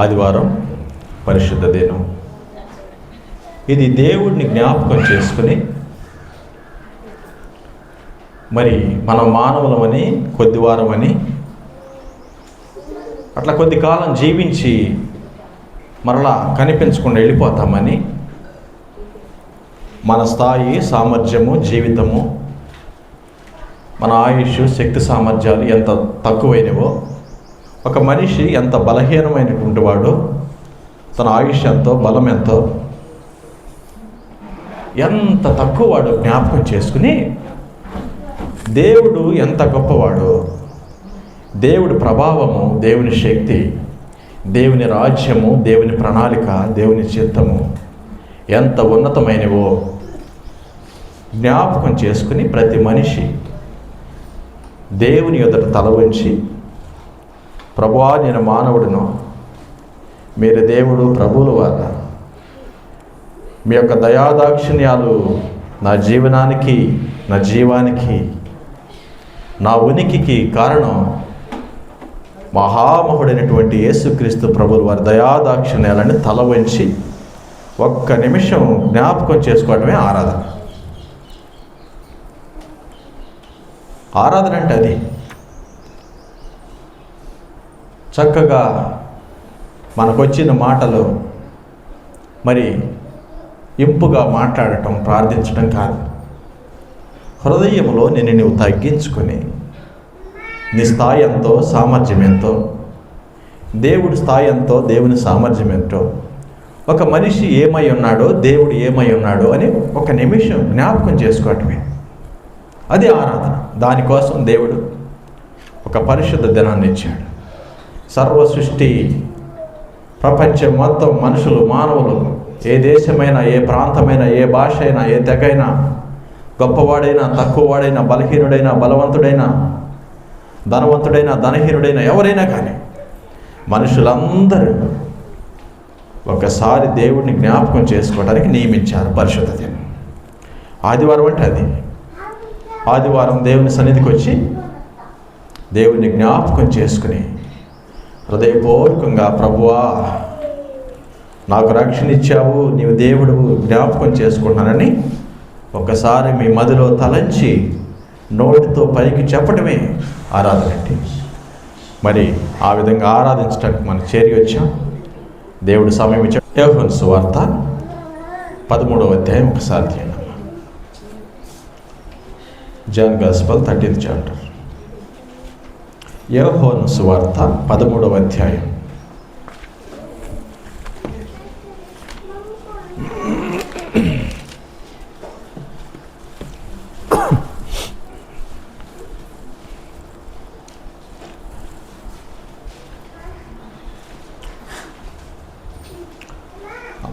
ఆదివారం పరిశుద్ధ దినం. ఇది దేవుడిని జ్ఞాపకం చేసుకుని, మరి మనం మానవులమని, కొద్దివారమని, అట్లా కొద్ది కాలం జీవించి మరలా కనిపించకుండా వెళ్ళిపోతామని, మన స్థాయి, సామర్థ్యము, జీవితము, మన ఆయుష్, శక్తి సామర్థ్యాలు ఎంత తక్కువైనవో, ఒక మనిషి ఎంత బలహీనమైనటువంటి వాడో, తన ఆయుష్ ఎంతో, బలం ఎంతో, ఎంత తక్కువ వాడు జ్ఞాపకం చేసుకుని, దేవుడు ఎంత గొప్పవాడో, దేవుడి ప్రభావము, దేవుని శక్తి, దేవుని రాజ్యము, దేవుని ప్రణాళిక, దేవుని చిత్తము ఎంత ఉన్నతమైనవో జ్ఞాపకం చేసుకుని ప్రతి మనిషి దేవుని ఎదుట తల వంచి, ప్రభువా నేను మానవుడును, మీరు దేవుడు, ప్రభువుల వారా, మీ యొక్క దయాదాక్షిణ్యాలు నా జీవనానికి, నా జీవానికి, నా ఉనికికి కారణం మహామహుడైనటువంటి యేసుక్రీస్తు ప్రభువుల వారి దయాదాక్షిణ్యాలని తల వంచి ఒక్క నిమిషం జ్ఞాపకం చేసుకోవడమే ఆరాధన. ఆరాధన అంటే అది. చక్కగా మనకొచ్చిన మాటలు మరి ఇంపుగా మాట్లాడటం, ప్రార్థించడం కాదు. హృదయంలో నేను నువ్వు తగ్గించుకొని, నీ స్థాయి ఎంతో, సామర్థ్యం ఎంతో, దేవుడి స్థాయి ఎంతో, దేవుని సామర్థ్యం ఎంతో, ఒక మనిషి ఏమై ఉన్నాడో, దేవుడు ఏమై ఉన్నాడో అని ఒక నిమిషం జ్ఞాపకం చేసుకోవటమే అది ఆరాధన. దానికోసం దేవుడు ఒక పరిశుద్ధ దినాన్ని ఇచ్చాడు. సర్వ సృష్టి, ప్రపంచం మొత్తం, మనుషులు, మానవులు, ఏ దేశమైనా, ఏ ప్రాంతమైనా, ఏ భాష అయినా, ఏ తెగైనా, గొప్పవాడైనా, తక్కువవాడైనా, బలహీనుడైనా, బలవంతుడైనా, ధనవంతుడైనా, ధనహీనుడైనా, ఎవరైనా కానీ మనుషులందరూ ఒకసారి దేవుడిని జ్ఞాపకం చేసుకోవడానికి నియమించారు పరిశుద్ధ దినం. ఆదివారం అంటే అది. ఆదివారం దేవుని సన్నిధికి వచ్చి దేవుడిని జ్ఞాపకం చేసుకుని హృదయపూర్వకంగా, ప్రభువా నాకు రక్షణ ఇచ్చావు, నీవు దేవుడు, జ్ఞాపకం చేసుకుంటున్నానని ఒకసారి మీ మదిలో తలంచి నోటితో పైకి చెప్పడమే ఆరాధన అంటే. మరి ఆ విధంగా ఆరాధించడానికి మనం చేరి వచ్చాం. దేవుడు సమయం ఇచ్చాడు. యోహాను సువార్త 13వ అధ్యాయం ఒకసారి తీయండి. John gospel 13th chapter. యోహాను సువార్త 13వ అధ్యాయం.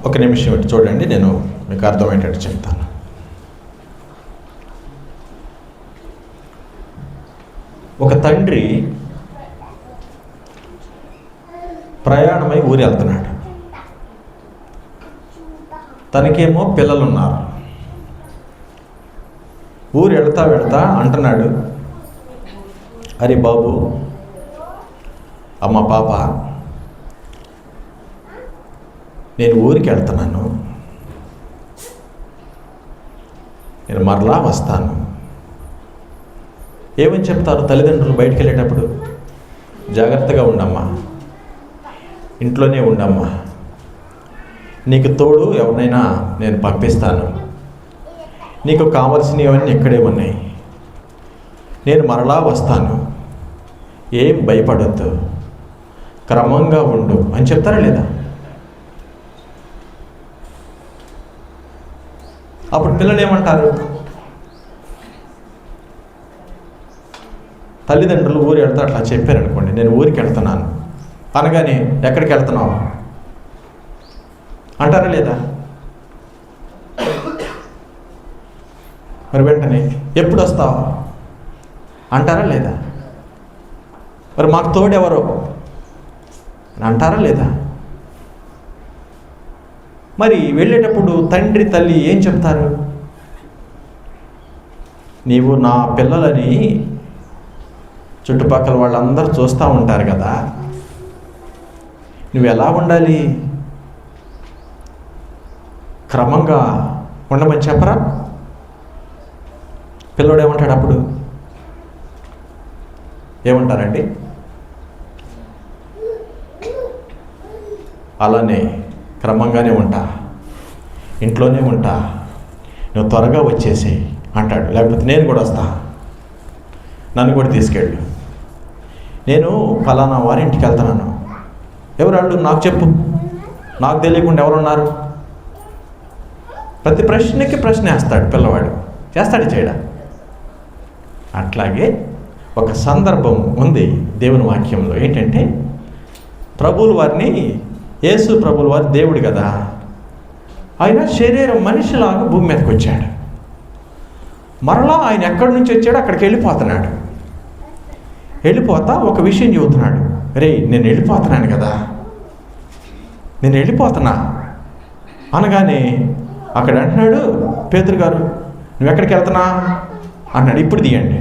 ఒక నిమిషం ఇటు చూడండి, నేను మీకు అర్థమయ్యేటట్టు చెప్తాను. ఒక తండ్రి ప్రయాణమై ఊరు వెళ్తున్నాడు. తనకేమో పిల్లలు ఉన్నారు. ఊరు వెళ్తా వెళ్తా అంటున్నాడు, అరే బాబు, అమ్మ, పాప, నేను ఊరికి వెళ్తున్నాను, నేను మరలా వస్తాను. ఏమని చెప్తారు తల్లిదండ్రులు బయటికి వెళ్ళేటప్పుడు? జాగ్రత్తగా ఉండమ్మా, ఇంట్లోనే ఉండమ్మా, నీకు తోడు ఎవరినైనా నేను పంపిస్తాను, నీకు కావలసినవన్నీ ఇక్కడే ఉన్నాయి, నేను మరలా వస్తాను, ఏం భయపడొద్దు, క్రమంగా ఉండు అని చెప్తారా లేదా? అప్పుడు పిల్లలు ఏమంటారు? తల్లిదండ్రులు ఊరు వెళ్తా అట్లా చెప్పారనుకోండి, నేను ఊరికి వెళ్తున్నాను అనగానే, ఎక్కడికి వెళ్తున్నావు అంటారా లేదా? మరి వెంటనే, ఎప్పుడు వస్తావు అంటారా లేదా? మరి మాకు తోడెవరో అంటారా లేదా? మరి వెళ్ళేటప్పుడు తండ్రి, తల్లి ఏం చెప్తారు? నీవు నా పిల్లలని చుట్టుపక్కల వాళ్ళందరూ చూస్తూ ఉంటారు కదా, నువ్వు ఎలా ఉండాలి? క్రమంగా ఉండమని చెప్పరా? పిల్లోడు ఏమంటాడు అప్పుడు? ఏమంటారండి? అలానే క్రమంగానే ఉంటా, ఇంట్లోనే ఉంటా, నువ్వు త్వరగా వచ్చేసేయి అంటాడు. లేకపోతే నేను కూడా వస్తా, నన్ను కూడా తీసుకెళ్ళు, నేను ఫలానా వారి ఇంటికి వెళ్తున్నాను. ఎవరు వాళ్ళు? నాకు చెప్పు, నాకు తెలియకుండా ఎవరున్నారు? ప్రతి ప్రశ్నకి ప్రశ్న వేస్తాడు పిల్లవాడు. చేస్తాడు చేయడా? అట్లాగే ఒక సందర్భం ఉంది దేవుని వాక్యంలో. ఏంటంటే ప్రభువుల వారిని, యేసు ప్రభువుల వారి దేవుడు కదా, ఆయన శరీరం మనిషిలాగా భూమి మీదకి వచ్చాడు. మరలా ఆయన ఎక్కడి నుంచి వచ్చాడో అక్కడికి వెళ్ళిపోతున్నాడు. వెళ్ళిపోతా ఒక విషయం చెబుతున్నాడు. రే, నేను వెళ్ళిపోతున్నాను కదా, నేను వెళ్ళిపోతున్నా అనగానే అక్కడ అంటున్నాడు, పేతురు గారు నువ్వు ఎక్కడికి వెళ్తున్నా అన్నాడు. ఇప్పుడు తీయండి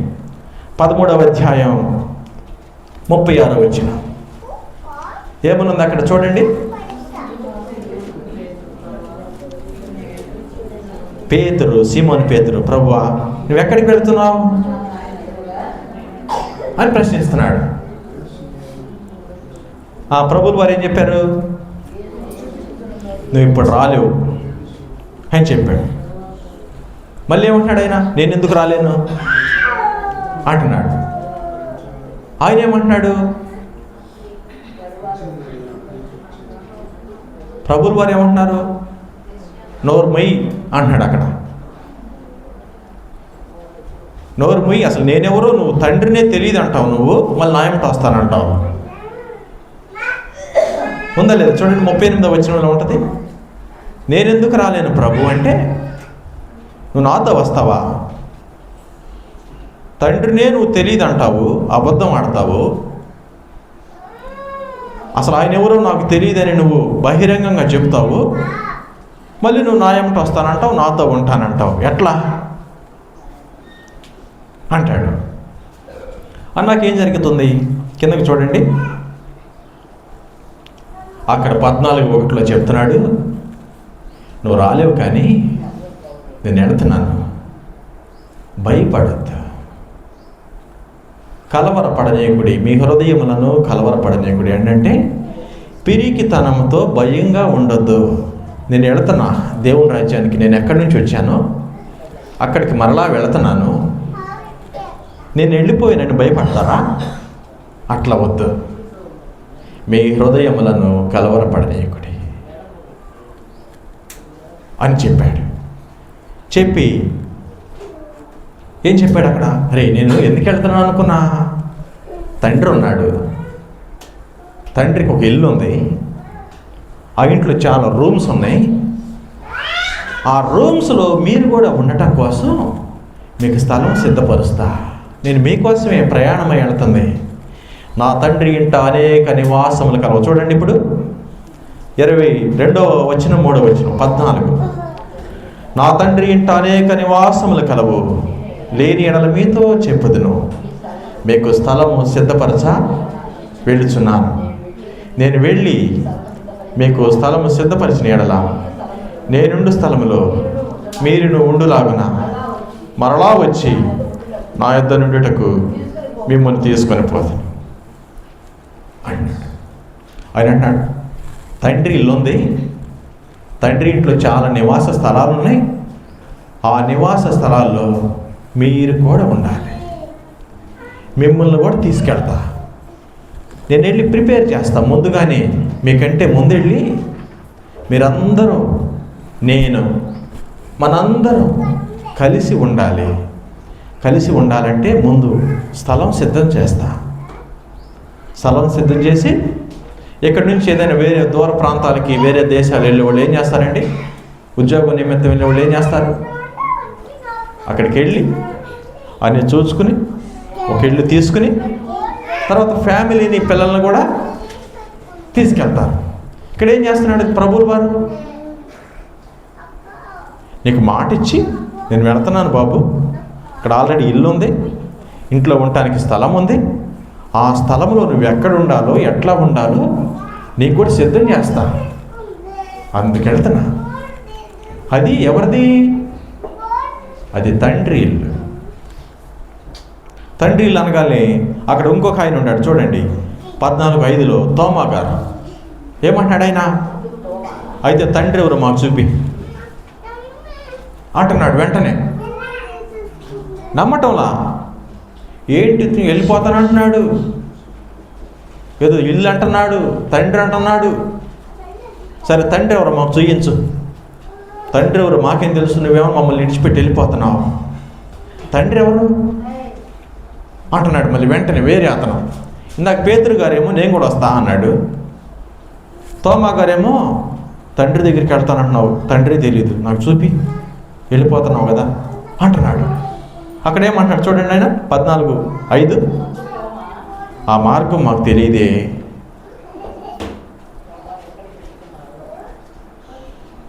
13వ అధ్యాయం 36వ వచనం. ఏమనుంది అక్కడ చూడండి. పేతురు, సీమోను పేతురు, ప్రభువా నువ్వు ఎక్కడికి వెళ్తున్నావు అని ప్రశ్నిస్తున్నాడు. ఆ ప్రభువులు వారు ఏం చెప్పారు? నువ్వు ఇప్పుడు రాలేవు అని చెప్పాడు. మళ్ళీ ఏమంటున్నాడు ఆయన? నేను ఎందుకు రాలేను అంటున్నాడు. ఆయన ఏమంటున్నాడు? ప్రభువులు వారు ఏమంటున్నారు? నోరు మొయ్యి అంటున్నాడు అక్కడ. నోరు మొయ్యి, అసలు నేనెవరో నువ్వు తండ్రినే తెలియదు అంటావు, నువ్వు మళ్ళీ నాయమట వస్తానంటావు. ఉందా లేదా చూడండి 38వ వచనంలో ఉంటుంది. నేనెందుకు రాలేను ప్రభు అంటే, నువ్వు నాతో వస్తావా? తండ్రినే నువ్వు తెలియదు అంటావు, అబద్ధం ఆడతావు, అసలు ఆయన ఎవరో నాకు తెలియదని నువ్వు బహిరంగంగా చెప్తావు, మళ్ళీ నువ్వు నా ఏమిటి వస్తానంటావు, నాతో ఉంటానంటావు, ఎట్లా అంటాడు. అన్నాకేం జరుగుతుంది? కిందకి చూడండి. అక్కడ 14:1 చెప్తున్నాడు, నువ్వు రాలేవు కానీ నేను ఎడుతున్నాను, భయపడద్దు, కలవరపడనీయకుడి, మీ హృదయములను కలవరపడనీయకుడి. ఏంటంటే పిరికితనంతో భయంగా ఉండొద్దు. నేను వెళుతున్నా దేవుని రాజ్యానికి, నేను ఎక్కడి నుంచి వచ్చానో అక్కడికి మరలా వెళుతున్నాను, నేను వెళ్ళిపోయినట్టు భయపడతారా? అట్లా వద్దు, మీ హృదయములను కలవరపడనీయకుడి అని చెప్పాడు. చెప్పి ఏం చెప్పాడు అక్కడ? అరే నేను ఎందుకు వెళ్తున్నాను అనుకున్నా, తండ్రి ఉన్నాడు, తండ్రికి ఒక ఇల్లు ఉంది, ఆ ఇంట్లో చాలా రూమ్స్ ఉన్నాయి, ఆ రూమ్స్లో మీరు కూడా ఉండటం కోసం మీకు స్థలం సిద్ధపరుస్తా, నేను మీకోసమే ప్రయాణమై వెళ్తుంది, నా తండ్రి ఇంట అనేక నివాసములు కలవు. చూడండి ఇప్పుడు 22వ వచనం 3వ వచనం 14. నా తండ్రి ఇంట అనేక నివాసములు కలవు, లేని ఎడల మీతో చెప్పుదును, మీకు స్థలము సిద్ధపరచ వెళ్ళుచున్నాను, నేను వెళ్ళి మీకు స్థలము సిద్ధపరిచిన ఎడల నేనుండు స్థలములో మీరు ఉండులాగున మరలా వచ్చి నా యొద్ద నుండుటకు మిమ్మల్ని తీసుకొని పోతాను అన్నాడు. ఆయన అంటున్నాడు, తండ్రి ఇల్లు ఉంది, తండ్రి ఇంట్లో చాలా నివాస స్థలాలు ఉన్నాయి, ఆ నివాస స్థలాల్లో మీరు కూడా ఉండాలి, మిమ్మల్ని కూడా తీసుకెళ్తా, నేను వెళ్ళి ప్రిపేర్ చేస్తా ముందుగానే, మీకంటే ముందెళ్ళి మీరందరూ మనందరం కలిసి ఉండాలి. కలిసి ఉండాలంటే ముందు స్థలం సిద్ధం చేస్తా, స్థలం సిద్ధం చేసి ఇక్కడి నుంచి ఏదైనా వేరే దూర ప్రాంతాలకి, వేరే దేశాలు వెళ్ళే వాళ్ళు ఏం చేస్తారండి? ఉద్యోగ నిమిత్తం వెళ్ళే వాళ్ళు ఏం చేస్తారు? అక్కడికి వెళ్ళి అన్నీ చూసుకుని ఒక ఇల్లు తీసుకుని తర్వాత ఫ్యామిలీని, పిల్లల్ని కూడా తీసుకెళ్తారు. ఇక్కడ ఏం చేస్తున్నాడు ప్రభువుల వారు? నీకు మాట ఇచ్చి, నేను వెళ్తున్నాను బాబు, ఇక్కడ ఆల్రెడీ ఇల్లు ఉంది, ఇంట్లో ఉండటానికి స్థలం ఉంది, ఆ స్థలంలో నువ్వు ఎక్కడ ఉండాలో, ఎట్లా ఉండాలో నీకు కూడా సిద్ధం చేస్తా, అందుకెళ్తున్నా. అది ఎవరిది? అది తండ్రి ఇల్లు. తండ్రి ఇల్లు అనగానే అక్కడ ఇంకొక ఆయన ఉన్నాడు చూడండి, 14:5 తోమా గారు. ఏమంటున్నాడు ఆయన? అయితే తండ్రి ఎవరు మాకు చూపి అంటున్నాడు. వెంటనే నమ్మటంలా, ఏంటి వెళ్ళిపోతానంటున్నాడు, ఏదో ఇల్లు అంటున్నాడు, తండ్రి అంటున్నాడు. సరే తండ్రి ఎవరు మాకు చూయించు, తండ్రి ఎవరు మాకేం తెలుసు, నువ్వేమో మమ్మల్ని విడిచిపెట్టి వెళ్ళిపోతున్నావు, తండ్రి ఎవరు అంటున్నాడు. మళ్ళీ వెంటనే వేరే అతను, ఇందాక పేతురు గారేమో నేను కూడా వస్తా అన్నాడు, తోమా గారేమో తండ్రి దగ్గరికి వెళ్తానంటున్నావు, తండ్రి తెలీదు నాకు చూపి, వెళ్ళిపోతున్నావు కదా అంటున్నాడు. అక్కడ ఏమంటున్నాడు చూడండి ఆయన 14:5, ఆ మార్గం మాకు తెలియదే,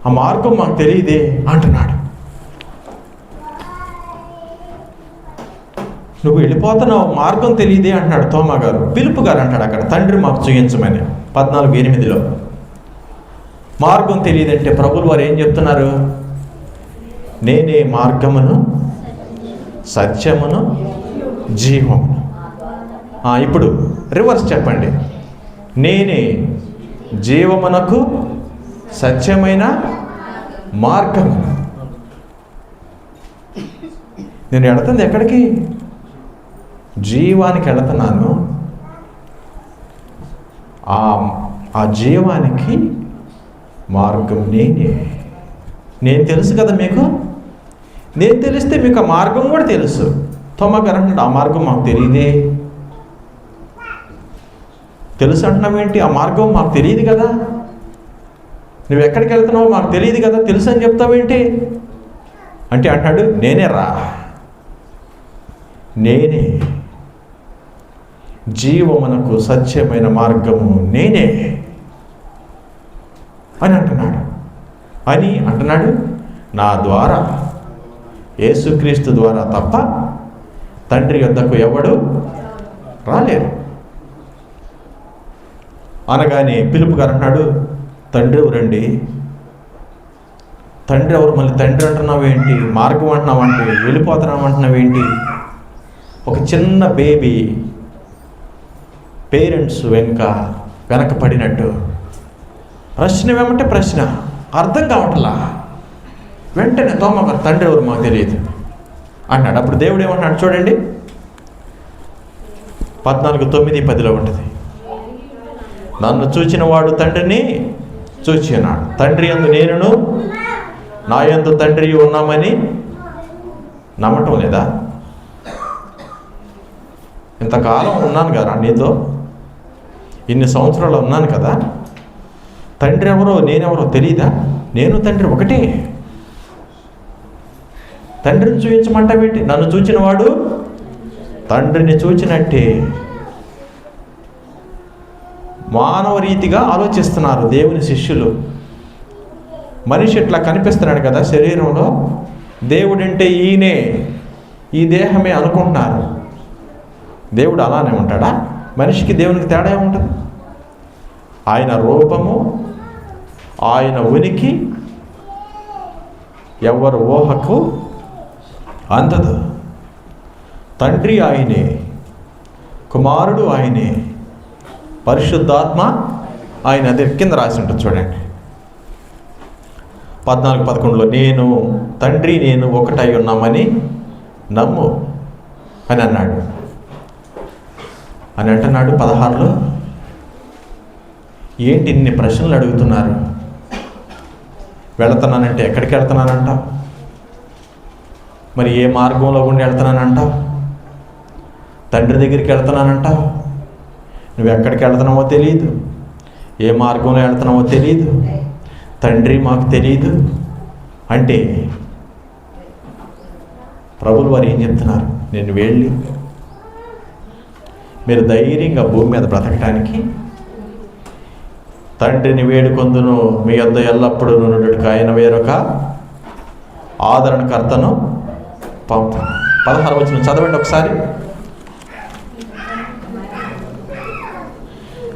ఆ మార్గం మాకు తెలియదే అంటున్నాడు. నువ్వు వెళ్ళిపోతున్నావు, మార్గం తెలియదే అంటున్నాడు తోమా గారు. పిలుపు గారు అంటాడు అక్కడ, తండ్రి మాకు చూయించమని 14:8. మార్గం తెలియదంటే ప్రభువులు వారు ఏం చెప్తున్నారు? నేనే మార్గమును, సత్యమును, జీవమును. ఇప్పుడు రివర్స్ చెప్పండి. నేనే జీవమునకు సత్యమైన మార్గము. నేను వెళుతుంది ఎక్కడికి? జీవానికి వెళుతున్నాను. ఆ జీవానికి మార్గం నేనే. నేను తెలుసు కదా మీకు, నేను తెలిస్తే మీకు ఆ మార్గం కూడా తెలుసు. తోమా గారు అంటున్నాడు, ఆ మార్గం మాకు తెలియదే. తెలుసు అంటున్నావేంటి? ఆ మార్గం మాకు తెలియదు కదా, నువ్వు ఎక్కడికి వెళ్తున్నావు మాకు తెలియదు కదా, తెలుసు అని చెప్తావేంటి అంటే అంటాడు, నేనే రా, నేనే జీవమునకు సత్యమైన మార్గము నేనే అని అంటున్నాడు. నా ద్వారా, యేసుక్రీస్తు ద్వారా తప్ప తండ్రి యొద్దకు ఎవడు రాలేరు అనగానే పిలుపు గారు అన్నాడు, తండ్రి ఎవరండి? తండ్రి ఎవరు? మళ్ళీ తండ్రి అంటున్నావేంటి, మార్గం అంటున్నావంటే, వెళ్ళిపోతున్నావంటున్నావేంటి? ఒక చిన్న బేబీ పేరెంట్స్ వెనక పడినట్టు ప్రశ్న ఏమంటే ప్రశ్న అర్థం కావట్లా. వెంటనే తోమా గారు, తండ్రి ఎవరు మాకు తెలియదు అన్నాడు. అప్పుడు దేవుడు ఏమన్నాడు చూడండి, 14:9-10 ఉంటుంది. నన్ను చూచిన వాడు తండ్రిని చూచి ఉన్నాడు, తండ్రి యందు నేనును నా యందు తండ్రి ఉన్నామని నమ్మటం లేదా? ఇంతకాలం ఉన్నాను కదా నీతో, ఇన్ని సంవత్సరాలు ఉన్నాను కదా, తండ్రి ఎవరో నేనెవరో తెలీదా? నేను తండ్రి ఒకటే. తండ్రిని చూపించమంటావేంటి? నన్ను చూచిన వాడు తండ్రిని చూచినట్టే. మానవ రీతిగా ఆలోచిస్తున్నారు దేవుని శిష్యులు. మనిషి ఇట్లా కనిపిస్తున్నాడు కదా శరీరంలో, దేవుడంటే ఈయనే, ఈ దేహమే అనుకుంటున్నారు. దేవుడు అలానే ఉంటాడా? మనిషికి దేవునికి తేడా ఉంటుంది? ఆయన రూపము, ఆయన ఉనికి ఎవరు ఊహకు అందదు. తండ్రి ఆయనే, కుమారుడు ఆయనే, పరిశుద్ధాత్మ ఆయన. అదే కింద రాసి ఉంటుంది చూడండి 14:11, నేను తండ్రి నేను ఒకటై ఉన్నామని నమ్ము అని అన్నాడు. అని అంటున్నాడు 16లో. ఏంటి ఇన్ని ప్రశ్నలు అడుగుతున్నారు? వెళుతున్నానంటే ఎక్కడికి వెళ్తున్నానంటావు? మరి ఏ మార్గంలో ఉండి వెళ్తున్నానంటావు? తండ్రి దగ్గరికి వెళ్తున్నానంటావు. నువ్వు ఎక్కడికి వెళ్తున్నావో తెలియదు, ఏ మార్గంలో వెళ్తున్నావో తెలియదు, తండ్రి మాకు తెలియదు అంటే ప్రభువులు వారు ఏం చెప్తున్నారు? నేను వెళ్ళి మీరు ధైర్యంగా భూమి మీద బ్రతకటానికి తండ్రిని వేడుకొందును, మీ యొద్ద ఎల్లప్పుడూ నుండుటకు ఆయన వేరొక ఆదరణకర్తను పంపు. 16 చదవండి ఒకసారి.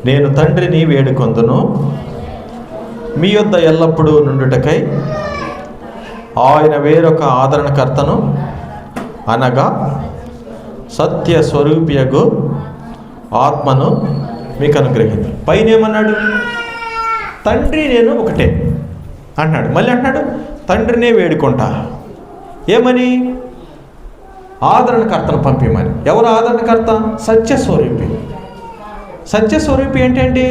నేను తండ్రిని వేడుకొందును, మీ యొద్ద ఎల్లప్పుడూ నుండుటకై ఆయన వేరొక ఆదరణకర్తను అనగా సత్య స్వరూపియగు ఆత్మను మీకు అనుగ్రహించు. పైన ఏమన్నాడు? తండ్రి నేను ఒకటే అన్నాడు. మళ్ళీ అంటున్నాడు తండ్రినే వేడుకుంటా. ఏమని? ఆదరణకర్తను పంపిమని. ఎవరు ఆదరణకర్త? సత్యస్వరూపి. సత్యస్వరూపి ఏంటండి?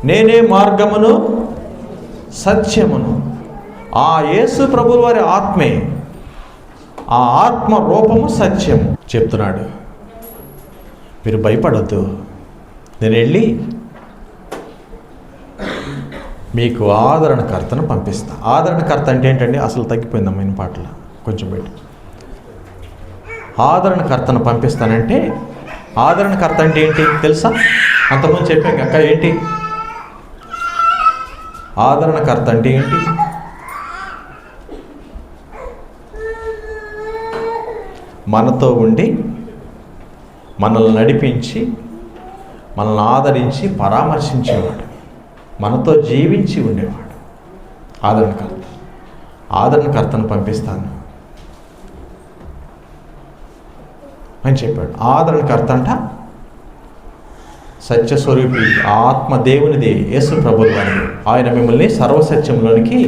నేనే మార్గమును సత్యమును. ఆ యేసు ప్రభువు వారి ఆత్మే, ఆ ఆత్మ రూపము సత్యము చెప్తున్నాడు. మీరు భయపడద్దు, నేను వెళ్ళి మీకు ఆదరణకర్తను పంపిస్తా. ఆదరణకర్త అంటే ఏంటండి? అసలు తగ్గిపోయిందమ్మా ఈ పాటలో కొంచెం పెట్టి. ఆదరణకర్తను పంపిస్తానంటే ఆదరణకర్త అంటే ఏంటి తెలుసా? అంతకుముందు చెప్పాక అక్క ఏంటి ఆదరణకర్త అంటే ఏంటి? మనతో ఉండి మనల్ని నడిపించి మనల్ని ఆదరించి పరామర్శించేవాడు, మనతో జీవించి ఉండేవాడు ఆదరణకర్త. ఆదరణకర్తను పంపిస్తాను అని చెప్పాడు. ఆదరణకర్త అంట సత్యస్వరూపి, ఆత్మ దేవునిది, యేసు ప్రభువు వారిది. ఆయన మిమ్మల్ని సర్వసత్యంలోనికి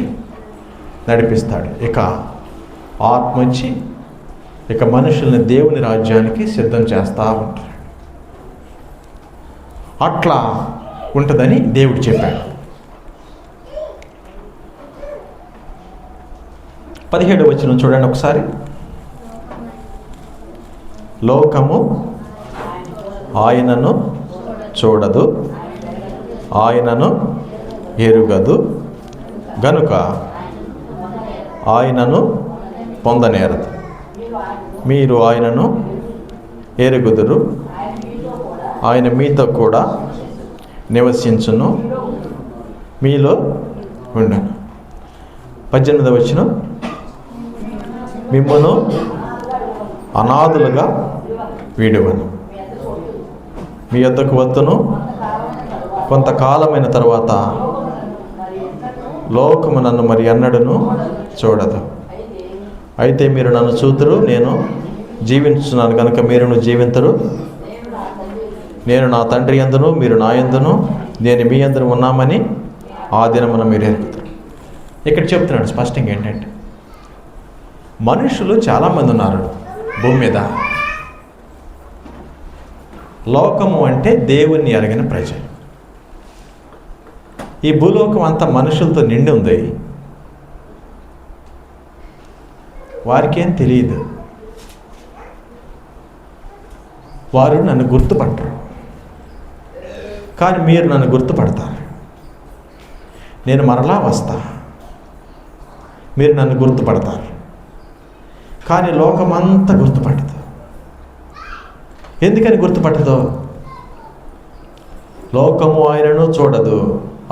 నడిపిస్తాడు. ఇక ఆత్మ వచ్చి ఇక మనుషుల్ని దేవుని రాజ్యానికి సిద్ధం చేస్తూ ఉంటాడు. అట్లా ఉంటుందని దేవుడు చెప్పాడు. 17వ వచనం చూడండి ఒకసారి. లోకము ఆయనను చూడదు, ఆయనను ఎరుగదు గనుక ఆయనను పొందనేరదు. మీరు ఆయనను ఎరుగుదురు, ఆయన మీతో కూడా నివసించును, మీలో ఉండను. 18వ వచనం. మిమ్మును అనాథులుగా వీడువను, మీ యొద్దకు వద్దును, కొంతకాలమైన తర్వాత లోకము నన్ను మరి ఎన్నడను చూడదు. అయితే మీరు నన్ను చూతురు, నేను జీవించున్నాను కనుక మీరును జీవించరు. నేను నా తండ్రి యందును మీరు నా యందును నేను మీ యందును ఉన్నామని ఆ దినమున మీరు ఎరుగుతారు. ఇక్కడ చెప్తున్నాడు స్పష్టంగా ఏంటంటే, మనుషులు చాలామంది ఉన్నారు భూమి మీద. లోకము అంటే దేవుణ్ణి ఎరగిన ప్రజలు. ఈ భూలోకం అంతా మనుషులతో నిండి ఉంది. వారికేం తెలియదు, వారు నన్ను గుర్తుపట్టరు. కానీ మీరు నన్ను గుర్తుపడతారు. నేను మరలా వస్తా, మీరు నన్ను గుర్తుపడతారు. కానీ లోకమంతా గుర్తుపట్టదు. ఎందుకని గుర్తుపట్టదు? లోకము ఆయనను చూడదు,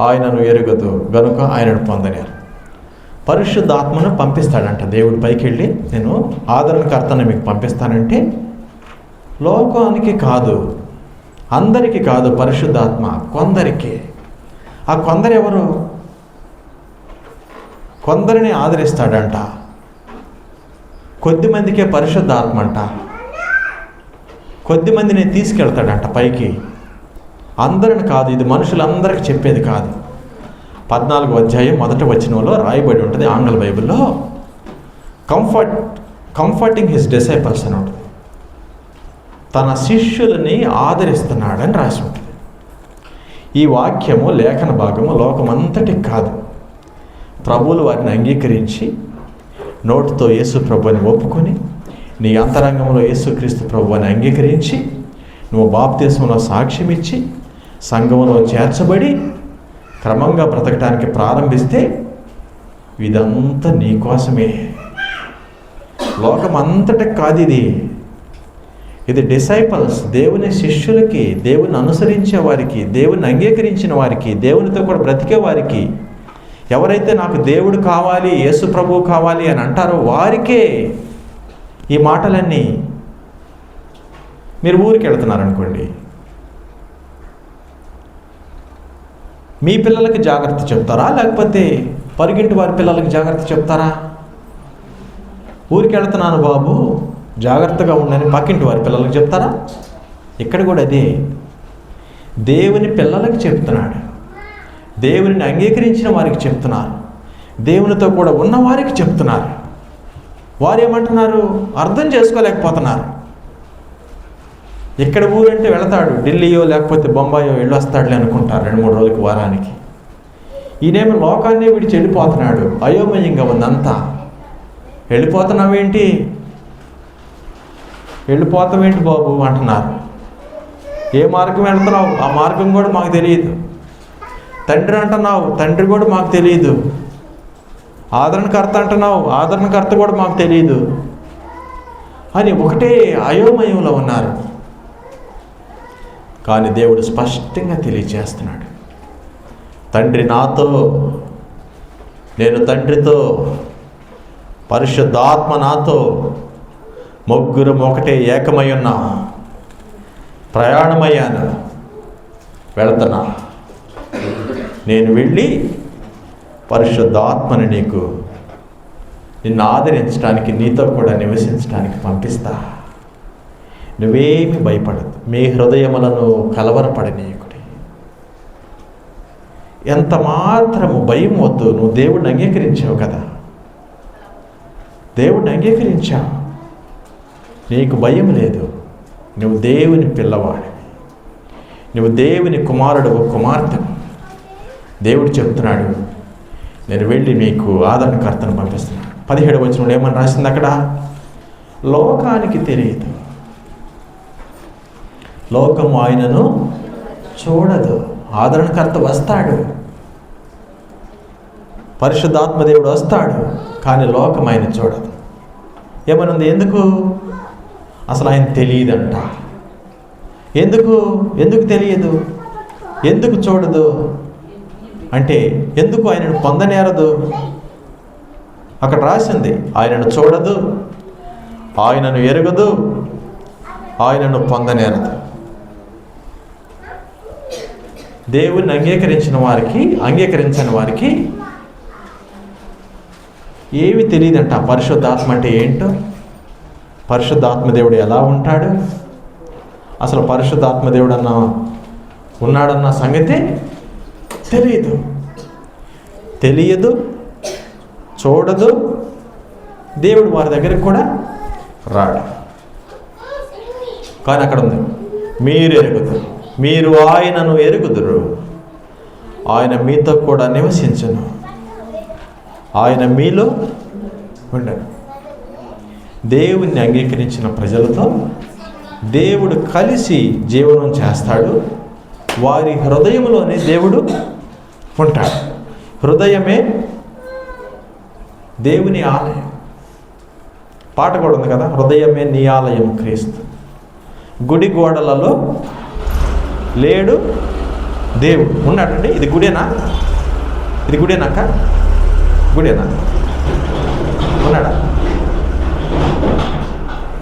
ఆయనను ఎరుగదు గనుక ఆయనను పొందలేరు. పరిశుద్ధాత్మను పంపిస్తాడంట దేవుడు. పైకి వెళ్ళి నేను ఆదరణకర్తను మీకు పంపిస్తానంటే లోకానికి కాదు, అందరికీ కాదు. పరిశుద్ధాత్మ కొందరికి. ఆ కొందరు ఎవరు? కొందరిని ఆదరిస్తాడంట. కొద్దిమందికే పరిశుద్ధాత్మ అంట. కొద్దిమందిని తీసుకెళ్తాడంట పైకి. అందరిని కాదు. ఇది మనుషులందరికీ చెప్పేది కాదు. 14వ అధ్యాయం 1వ వచనంలో రాయబడి ఉంటుంది ఆంగ్ల బైబిల్లో. కంఫర్టింగ్ హిస్ డిసైపుల్స్ అని ఉంటుంది. తన శిష్యులని ఆదరిస్తున్నాడని రాసి ఉంటుంది. ఈ వాక్యము లేఖన భాగము లోకమంతటికి కాదు. ప్రభువులు వారిని అంగీకరించి నోటితో యేసు ప్రభువుని ఒప్పుకొని నీ అంతరంగంలో యేసుక్రీస్తు ప్రభువుని అంగీకరించి నువ్వు బాప్తిస్మంలో సాక్ష్యం ఇచ్చి సంఘంలో చేర్చబడి క్రమంగా బ్రతకటానికి ప్రారంభిస్తే ఇదంతా నీ కోసమే. లోకమంతటికి కాదు ఇది. ఇది డిసైపల్స్, దేవుని శిష్యులకి, దేవుని అనుసరించే వారికి, దేవుని అంగీకరించిన వారికి, దేవునితో కూడా బ్రతికే వారికి, ఎవరైతే నాకు దేవుడు కావాలి, యేసు ప్రభువు కావాలి అని అంటారో వారికే ఈ మాటలన్నీ. మీరు ఊరికి వెళ్తున్నారనుకోండి, మీ పిల్లలకి జాగ్రత్త చెప్తారా, లేకపోతే పరుగింటి వారి పిల్లలకి జాగ్రత్త చెప్తారా? ఊరికి వెళ్తున్నాను బాబు జాగ్రత్తగా ఉండని పక్కింటి వారి పిల్లలకి చెప్తారా? ఇక్కడ కూడా అదే, దేవుని పిల్లలకి చెప్తున్నాడు, దేవుని అంగీకరించిన వారికి చెప్తున్నారు, దేవునితో కూడా ఉన్న వారికి చెప్తున్నారు. వారు ఏమంటున్నారు? అర్థం చేసుకోలేకపోతున్నారు. ఇక్కడ ఊరంటే వెళతాడు, ఢిల్లీయో లేకపోతే బొంబాయో వెళ్ళొస్తాడులే అనుకుంటారు 2-3 రోజులకి, వారానికి. ఈయనేమో లోకాన్ని విడిచి వెళ్ళిపోతున్నాడు. అయోమయంగా ఉందంతా. వెళ్ళిపోతున్నావేంటి బాబు అంటున్నారు. ఏ మార్గం వెళ్తున్నావు? ఆ మార్గం కూడా మాకు తెలియదు. తండ్రి అంటున్నావు, తండ్రి కూడా మాకు తెలియదు. ఆదరణకర్త అంటున్నావు, ఆదరణకర్త కూడా మాకు తెలియదు అని ఒకటే అయోమయంలో ఉన్నారు. కానీ దేవుడు స్పష్టంగా తెలియచేస్తున్నాడు, తండ్రి నాతో, నేను తండ్రితో, పరిశుద్ధాత్మ నాతో, ముగ్గురం ఒకటే ఏకమై ఉన్నా, ప్రయాణమయ్యాను, వెళుతున్నా. నేను వెళ్ళి పరిశుద్ధాత్మని నిన్ను ఆదరించడానికి, నీతో కూడా నివసించడానికి పంపిస్తా. నువ్వేమి భయపడదు, మీ హృదయములను కలవరపడనీయకుడి. ఎంత మాత్రము భయం వద్దు. నువ్వు దేవుడిని అంగీకరించావు కదా, దేవుడిని అంగీకరించావు, నీకు భయం లేదు. నువ్వు దేవుని పిల్లవాడివి, నువ్వు దేవుని కుమారుడు, కుమార్తె. దేవుడు చెప్తున్నాడు, నేను వెళ్ళి మీకు ఆదరణకర్తను పంపిస్తున్నాను. 17వ వచనంలో ఏమని రాసింది అక్కడ? లోకానికి తెలియదు, లోకం ఆయనను చూడదు. ఆదరణకర్త వస్తాడు, పరిశుద్ధాత్మదేవుడు వస్తాడు, కానీ లోకం ఆయన చూడదు. ఏమనుంది? ఎందుకు? అసలు ఆయన తెలియదంట. ఎందుకు తెలియదు? ఎందుకు చూడదు అంటే, ఎందుకు ఆయనను పొందనేరదు? అక్కడ రాసింది, ఆయనను చూడదు, ఆయనను ఎరుగదు, ఆయనను పొందనేరదు. దేవుణ్ణి అంగీకరించని వారికి ఏమి తెలియదంట. పరిశుద్ధాత్మ అంటే ఏంటో, పరిశుద్ధాత్మదేవుడు ఎలా ఉంటాడు, అసలు పరిశుద్ధాత్మదేవుడు ఉన్నాడన్న సంగతి తెలియదు, చూడదు. దేవుడు వారి దగ్గరికి కూడా రాడు. కానీ అక్కడ ఉంది, మీరు ఎరుగుదురు, మీరు ఆయనను ఎరుగుదురు, ఆయన మీతో కూడా నివసించును, ఆయన మీలో ఉండడు. దేవుణ్ణి అంగీకరించిన ప్రజలతో దేవుడు కలిసి జీవనం చేస్తాడు. వారి హృదయంలోనే దేవుడు ఉంటాడు. హృదయమే దేవుని ఆలయం. పాట కూడా ఉంది కదా, హృదయమే నీ ఆలయం క్రీస్తు. గుడి గోడలలో లేడు దేవుడు, ఉన్నాడండి. ఇది గుడేనా? ఇది గుడేనాక? గుడేనా? ఉన్నాడా?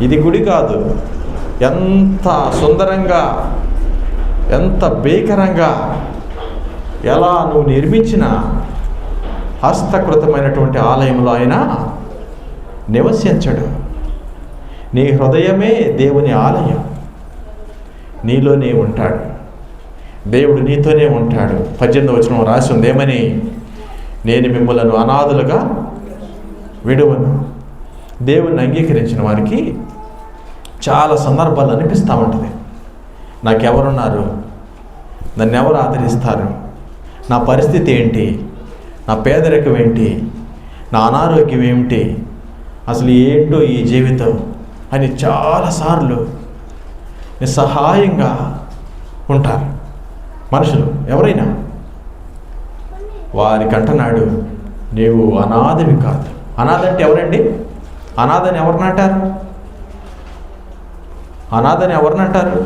ఇది గుడి కాదు. ఎంత సుందరంగా, ఎంత భీకరంగా, ఎలా నువ్వు నిర్మించిన హస్తకృతమైనటువంటి ఆలయంలో ఆయన నివసించడు. నీ హృదయమే దేవుని ఆలయం, నీలోనే ఉంటాడు. దేవుడు నీతోనే ఉంటాడు. 18వ వచనం రాసి ఉంది ఏమని? నేను మిమ్మలను అనాథులుగా విడువను. దేవుణ్ణి అంగీకరించిన వారికి చాలా సందర్భాలు అనిపిస్తూ ఉంటుంది, నాకెవరున్నారు, నన్ను ఎవరు ఆదరిస్తారు, నా పరిస్థితి ఏంటి, నా పేదరికం ఏంటి, నా అనారోగ్యం ఏమిటి, అసలు ఏంటో ఈ జీవితం అని చాలాసార్లు నిస్సహాయంగా ఉంటారు మనుషులు. ఎవరైనా వారికి అంటున్నాడు, నీవు అనాథవి కాదు. అనాథ అంటే ఎవరండి? అనాథని ఎవరినంటారు? అనాథని ఎవరినంటారు?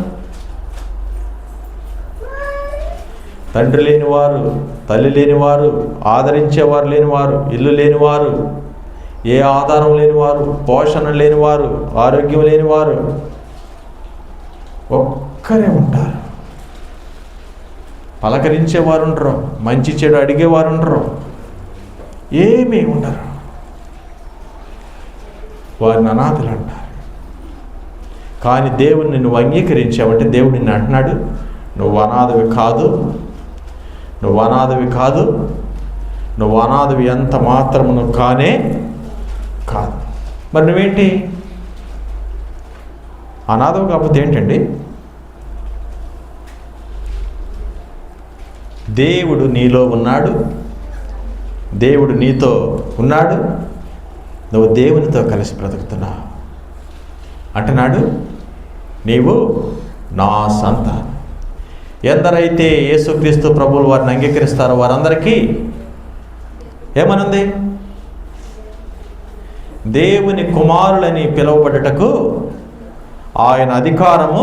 తండ్రి లేనివారు, తల్లి లేనివారు, ఆదరించేవారు లేనివారు, ఇల్లు లేనివారు, ఏ ఆధారం లేనివారు, పోషణ లేనివారు, ఆరోగ్యం లేనివారు ఒక్కరే ఉంటారు. పలకరించేవారు ఉండరు, మంచి చెడు అడిగేవారు ఉండరు, ఏమీ ఉండరు. వారిని అనాథులు అంటారు. కానీ దేవుడిని నువ్వు అంగీకరించావంటే దేవుడు నిన్ను అంటున్నాడు, నువ్వు అనాథవి కాదు, నువ్వు అనాథవి కాదు, నువ్వు అనాథవి ఎంత మాత్రమును కానే కాదు. మరి నువ్వేంటి అనాథవు కాకపోతే ఏంటండి? దేవుడు నీలో ఉన్నాడు, దేవుడు నీతో ఉన్నాడు, నువ్వు దేవునితో కలిసి బ్రతుకుతున్నావు. అంటున్నాడు, నీవు నా సంతానం. ఎందరైతే యేసుక్రీస్తు ప్రభువులు వారిని అంగీకరిస్తారో వారందరికీ ఏమనుంది? దేవుని కుమారులని పిలువబడుటకు ఆయన అధికారము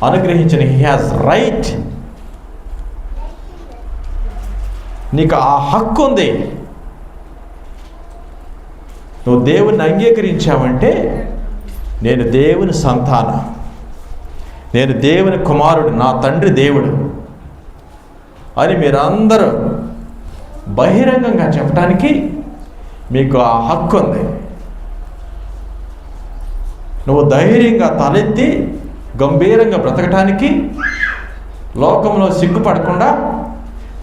అనుగ్రహించిన. He has right. నీకు ఆ హక్కు ఉంది. నువ్వు దేవుని అంగీకరించావంటే నేను దేవుని సంతానం, నేను దేవుని కుమారుడు, నా తండ్రి దేవుడు అని మీరందరూ బహిరంగంగా చెప్పడానికి మీకు ఆ హక్కు ఉంది. నువ్వు ధైర్యంగా తలెత్తి గంభీరంగా బ్రతకటానికి, లోకంలో సిగ్గుపడకుండా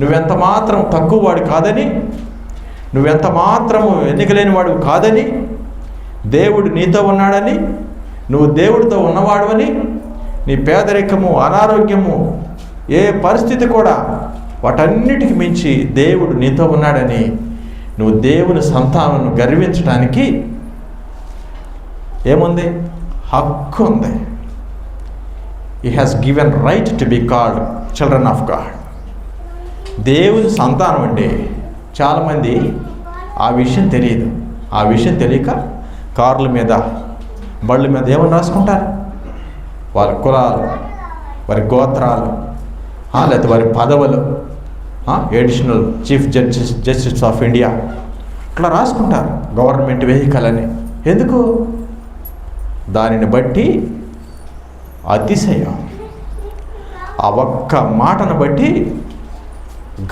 నువ్వెంత మాత్రం తక్కువ వాడు కాదని, నువ్వెంత మాత్రము ఎన్నికలేని వాడు కాదని, దేవుడు నీతో ఉన్నాడని, నువ్వు దేవుడితో ఉన్నవాడువని, నీ పేదరికము, అనారోగ్యము, ఏ పరిస్థితి కూడా వాటన్నిటికి మించి దేవుడు నీతో ఉన్నాడని నువ్వు దేవుని సంతానం గర్వించడానికి ఏముంది? హక్కు ఉంది. He has given right to be called children of God. దేవుని సంతానం అంటే చాలామంది ఆ విషయం తెలియదు. ఆ విషయం తెలియక కార్ల మీద, బళ్ళ మీద ఏమని రాసుకుంటారు? వారి కులాలు, వారి గోత్రాలు, లేకపోతే వారి పదవులు, additional chief justice of India ఇట్లా రాసుకుంటారు. గవర్నమెంట్ వెహికల్ అని. ఎందుకు? దానిని బట్టి అతిశయం, ఆ ఒక్క మాటను బట్టి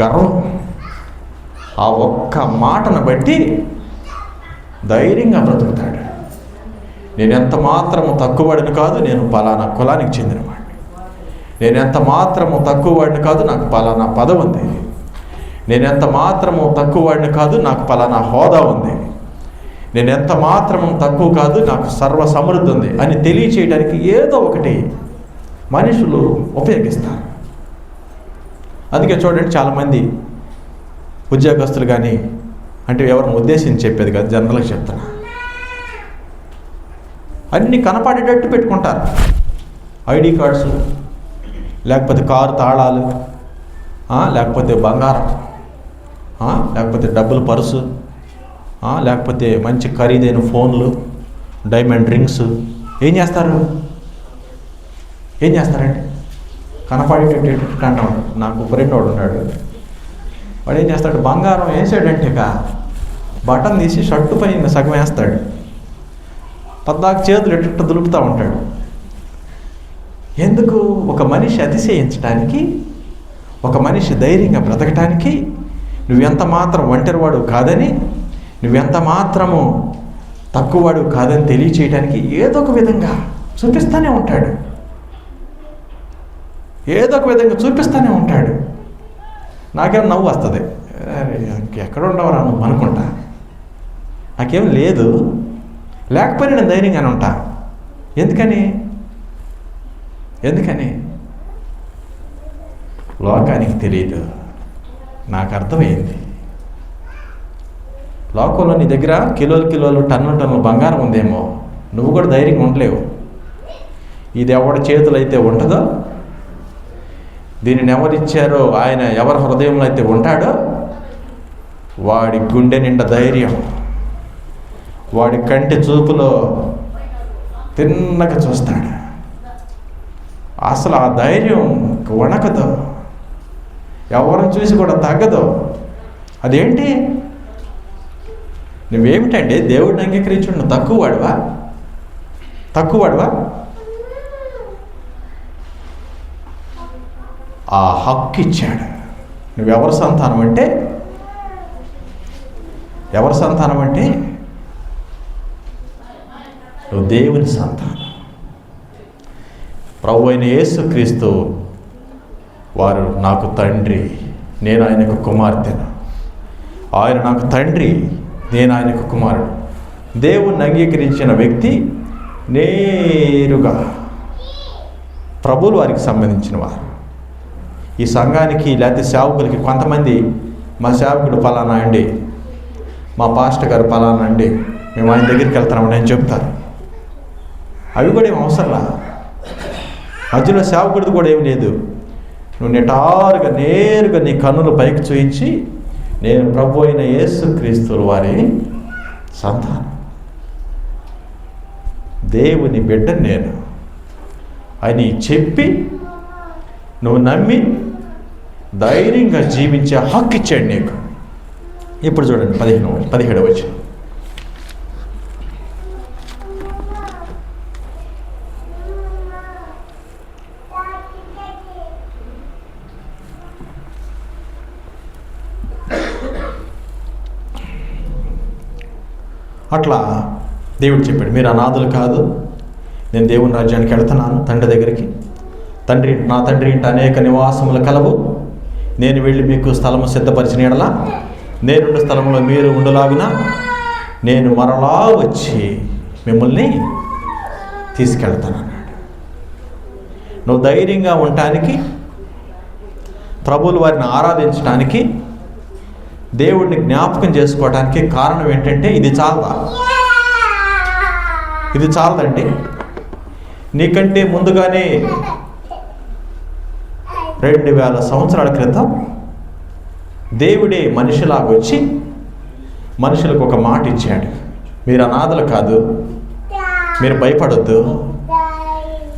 గర్వం, ఆ ఒక్క మాటను బట్టి ధైర్యంగా బ్రతుకుతాడు. నేను ఎంత మాత్రము తక్కువ వాడిని కాదు, నేను పలానా కులానికి చెందినవాడిని. నేను ఎంత మాత్రము తక్కువ వాడిని కాదు, నాకు పలానా పదవి ఉంది. నేను ఎంత మాత్రము తక్కువ వాడిని కాదు, నాకు పలానా హోదా ఉంది. నేను ఎంత మాత్రము తక్కువ కాదు, నాకు సర్వ సమృద్ధి ఉంది అని తెలియచేయడానికి ఏదో ఒకటి మనుషులు ఉపయోగిస్తారు. అందుకే చూడండి, చాలామంది ఉద్యోగస్తులు కానీ, అంటే ఎవరిని ఉద్దేశించి చెప్పేది కాదు, జనరల్గా చెప్తున్నా, అన్నీ కనపడేటట్టు పెట్టుకుంటారు. ఐడి కార్డ్స్, లేకపోతే కారు తాళాలు, లేకపోతే బంగారం, లేకపోతే డబ్బులు పర్సు, లేకపోతే మంచి ఖరీదైన ఫోన్లు, డైమండ్ రింగ్స్. ఏం చేస్తారండి? కనపడేటట్టు అంటాడు. నాకు ఫ్రెండ్ వాడు ఉన్నాడు. వాడు ఏం చేస్తాడు? బంగారం వేసాడంటే బటన్ తీసి షర్టు పైన సగం వేస్తాడు, పద్దాకు చేతులు ఎట్టు దులుపుతూ ఉంటాడు. ఎందుకు? ఒక మనిషి అతిశయించడానికి, ఒక మనిషి ధైర్యంగా బ్రతకటానికి, నువ్వెంత మాత్రం ఒంటరివాడు కాదని, నువ్వెంత మాత్రము తక్కువవాడు కాదని తెలియచేయడానికి ఏదో ఒక విధంగా చూపిస్తూనే ఉంటాడు. ఏదో ఒక విధంగా చూపిస్తూనే ఉంటాడు. నాకేం నవ్వు వస్తుంది. ఎక్కడ ఉండవరా నువ్వు అనుకుంటా. నాకేం లేదు, లేకపోయినా నేను ధైర్యంగానే ఉంటా. ఎందుకని లోకానికి తెలియదు, నాకు అర్థమైంది. లోకంలో నీ దగ్గర కిలోలు టన్నుల బంగారం ఉందేమో, నువ్వు కూడా ధైర్యంగా ఉండలేవు. ఇది ఎవరి చేతులు అయితే ఉంటుందో, దీనిని ఎవరిచ్చారో ఆయన ఎవరి హృదయంలో అయితే ఉంటాడో వాడి గుండె నిండా ధైర్యం, వాడి కంటి చూపులో తిన్నగా చూస్తాడు. అసలు ఆ ధైర్యం వణకదు, ఎవరిని చూసి కూడా తగ్గదు. అదేంటి? నువ్వేమిటండి దేవుడిని అంగీకరించు, నువ్వు తక్కువవాడువా? ఆ హక్కు ఇచ్చాడు. నువ్వెవరి సంతానం అంటే, ఎవరి సంతానం అంటే నువ్వు దేవుని సంతానం. ప్రభు అయిన యేసుక్రీస్తు వారు నాకు తండ్రి, నేను ఆయనకు కుమార్తెను. ఆయన నాకు తండ్రి, నేను ఆయనకు కుమారుడు. దేవుణ్ణి అంగీకరించిన వ్యక్తి నేరుగా ప్రభువులు వారికి సంబంధించిన వారు. ఈ సంఘానికి లేకపోతే సేవకులకి కొంతమంది మా సేవకుడు ఫలానా అండి, మా పాస్టర్ గారు ఫలానా అండి, మేము ఆయన దగ్గరికి వెళ్తామని అని చెప్తారు. అవి కూడా ఏం అవసరంలా. మధ్యలో సేవకుడిది కూడా ఏమి లేదు. నువ్వు నిటారుగా నేరుగా నీ కన్నులు పైకి చూయించి, నేను ప్రభు అయిన యేసుక్రీస్తుల వారి సంతానం, దేవుని బిడ్డ నేను అని చెప్పి నువ్వు నమ్మి ధైర్యంగా జీవించే హక్కు ఇచ్చాడు నీకు. ఇప్పుడు చూడండి 17వ వచనం. అట్లా దేవుడు చెప్పాడు, మీరు అనాథులు కాదు, నేను దేవుని రాజ్యానికి వెళ్తున్నాను, తండ్రి దగ్గరికి. నా తండ్రి ఇంట అనేక నివాసములు కలవు, నేను వెళ్ళి మీకు స్థలము సిద్ధపరిచిన ఎడల నేనుండు స్థలంలో మీరు ఉండలాగున నేను మరలా వచ్చి మిమ్మల్ని తీసుకెళ్తానన్నాడు. నువ్వు ధైర్యంగా ఉండటానికి, ప్రభువులు వారిని ఆరాధించడానికి, దేవుడిని జ్ఞాపకం చేసుకోవడానికి కారణం ఏంటంటే ఇది చాలదండి. నీకంటే ముందుగానే 2000 సంవత్సరాల క్రితం దేవుడే మనిషిలాగొచ్చి మనుషులకు ఒక మాట ఇచ్చాడు, మీరు అనాథలు కాదు, మీరు భయపడొద్దు,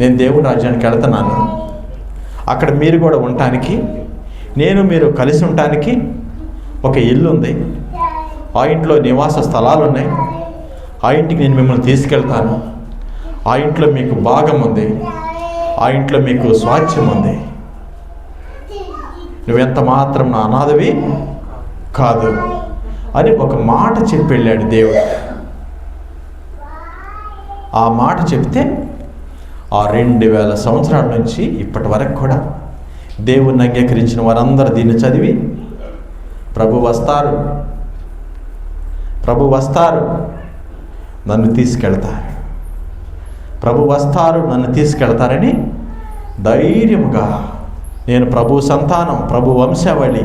నేను దేవుని రాజ్యానికి వెళ్తున్నాను, అక్కడ మీరు కూడా ఉండటానికి, మీరు కలిసి ఉండటానికి ఒక ఇల్లు ఉంది, ఆ ఇంట్లో నివాస స్థలాలు ఉన్నాయి, ఆ ఇంటికి నేను మిమ్మల్ని తీసుకెళ్తాను, ఆ ఇంట్లో మీకు భాగం ఉంది, ఆ ఇంట్లో మీకు స్వాస్థ్యం ఉంది, నువ్వెంత మాత్రం నా అనాథవి కాదు అని ఒక మాట చెప్పి వెళ్ళాడు దేవుడు. ఆ మాట చెప్తే ఆ 2000 సంవత్సరాల నుంచి ఇప్పటి వరకు కూడా దేవుణ్ణి అంగీకరించిన వారందరూ దీన్ని చదివి ప్రభు వస్తారు నన్ను తీసుకెళ్తారని ధైర్యముగా, నేను ప్రభు సంతానం, ప్రభు వంశావళి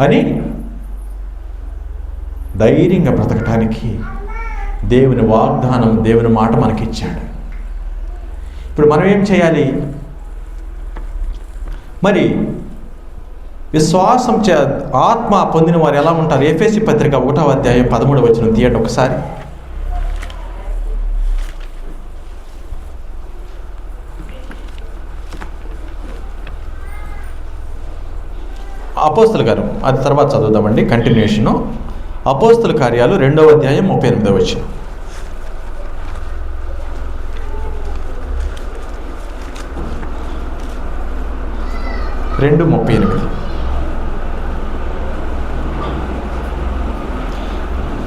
అని ధైర్యంగా బ్రతకటానికి దేవుని వాగ్దానం, దేవుని మాట మనకిచ్చాడు. ఇప్పుడు మనం ఏం చేయాలి మరి? విశ్వాసం ఆత్మ పొందిన వారు ఎలా ఉంటారు? ఎఫెసీ పత్రిక 1వ అధ్యాయం 13వ వచనం తీయండి ఒకసారి. అపోస్తల గారు, అది తర్వాత చదువుదామండి, కంటిన్యూషను. అపోస్తల కార్యాలు 2వ అధ్యాయం 38వ వచనం.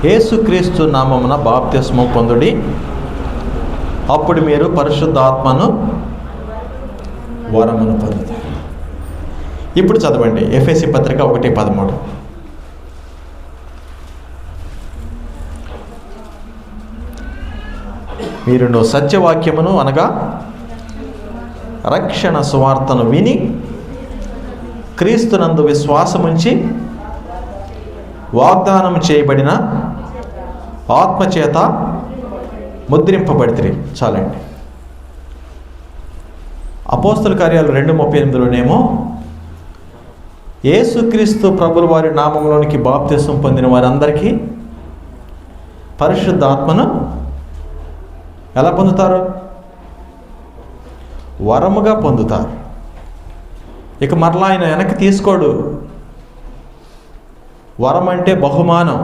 యేసుక్రీస్తు నామమున బాప్తిస్మము పొందుడి, అప్పుడు మీరు పరిశుద్ధాత్మను వరమును పొందుతారు. ఇప్పుడు చదవండి ఎఫెసీ పత్రిక 1:13. మీరు సత్యవాక్యమును అనగా రక్షణ సువార్తను విని క్రీస్తునందు విశ్వాసముంచి వాగ్దానం చేయబడిన ఆత్మచేత ముద్రింపబడితిరి. చాలండి. అపోస్తల కార్యాలు 2:38లోనేమో యేసుక్రీస్తు ప్రభుల వారి నామంలోనికి బాప్తిసం పొందిన వారందరికీ పరిశుద్ధాత్మను ఎలా పొందుతారు? వరముగా పొందుతారు. ఇక మరలా ఆయన వెనక్కి తీసుకోడు. వరం అంటే బహుమానం,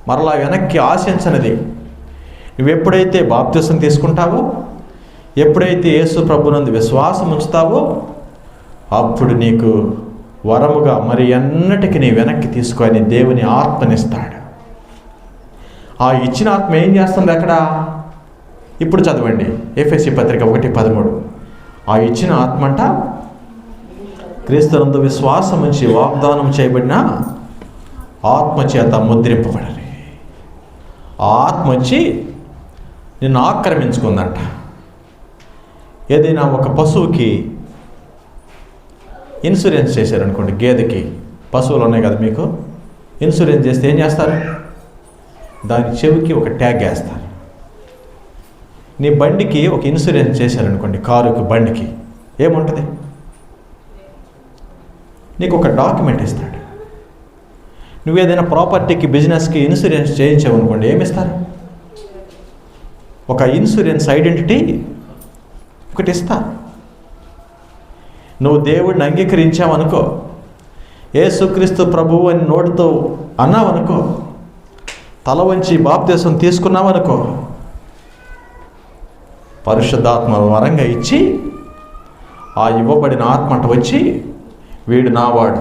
మరలా వెనక్కి ఆశించనిది. నువ్వు ఎప్పుడైతే బాప్తిసం తీసుకుంటావో, ఎప్పుడైతే యేసు ప్రభునందు విశ్వాసం ఉంచుతావో, అప్పుడు నీకు వరముగా మరి ఎన్నటికి నీ వెనక్కి తీసుకొని దేవుని ఆత్మనిస్తాడు. ఆ ఇచ్చిన ఆత్మ ఏం చేస్తుంది అక్కడ? ఇప్పుడు చదవండి, ఎఫెసీ పత్రిక 1:13. ఆ ఇచ్చిన ఆత్మ అంట క్రీస్తునందు విశ్వాసం ఉంచి వాగ్దానం చేయబడిన ఆత్మచేత ముద్రింపబడాలి. ఆ ఆత్మ వచ్చి నిన్ను ఆక్రమించుకుందంట. ఏదైనా ఒక పశువుకి ఇన్సూరెన్స్ చేశారనుకోండి, గేదెకి, పశువులు ఉన్నాయి కదా మీకు, ఇన్సూరెన్స్ చేస్తే ఏం చేస్తారు? దాని చెవికి ఒక ట్యాగ్ వేస్తారు. నీ బండికి ఒక ఇన్సూరెన్స్ చేశారనుకోండి, కారుకి, బండికి, ఏముంటుంది? నీకు ఒక డాక్యుమెంట్ ఇస్తాడు. నువ్వేదైనా ప్రాపర్టీకి, బిజినెస్కి ఇన్సూరెన్స్ చేయించావనుకోండి, ఏమిస్తారు? ఒక ఇన్సూరెన్స్ ఐడెంటిటీ ఒకటి ఇస్తారు. నువ్వు దేవుడిని అంగీకరించావనుకో, యేసుక్రీస్తు ప్రభువు అని నోటితో అన్నావనుకో, తల వంచి బాప్తిసం తీసుకున్నావనుకో, పరిశుద్ధాత్మ వరంగా ఇచ్చి ఆ ఇవ్వబడిన ఆత్మంట వచ్చి వీడు నావాడు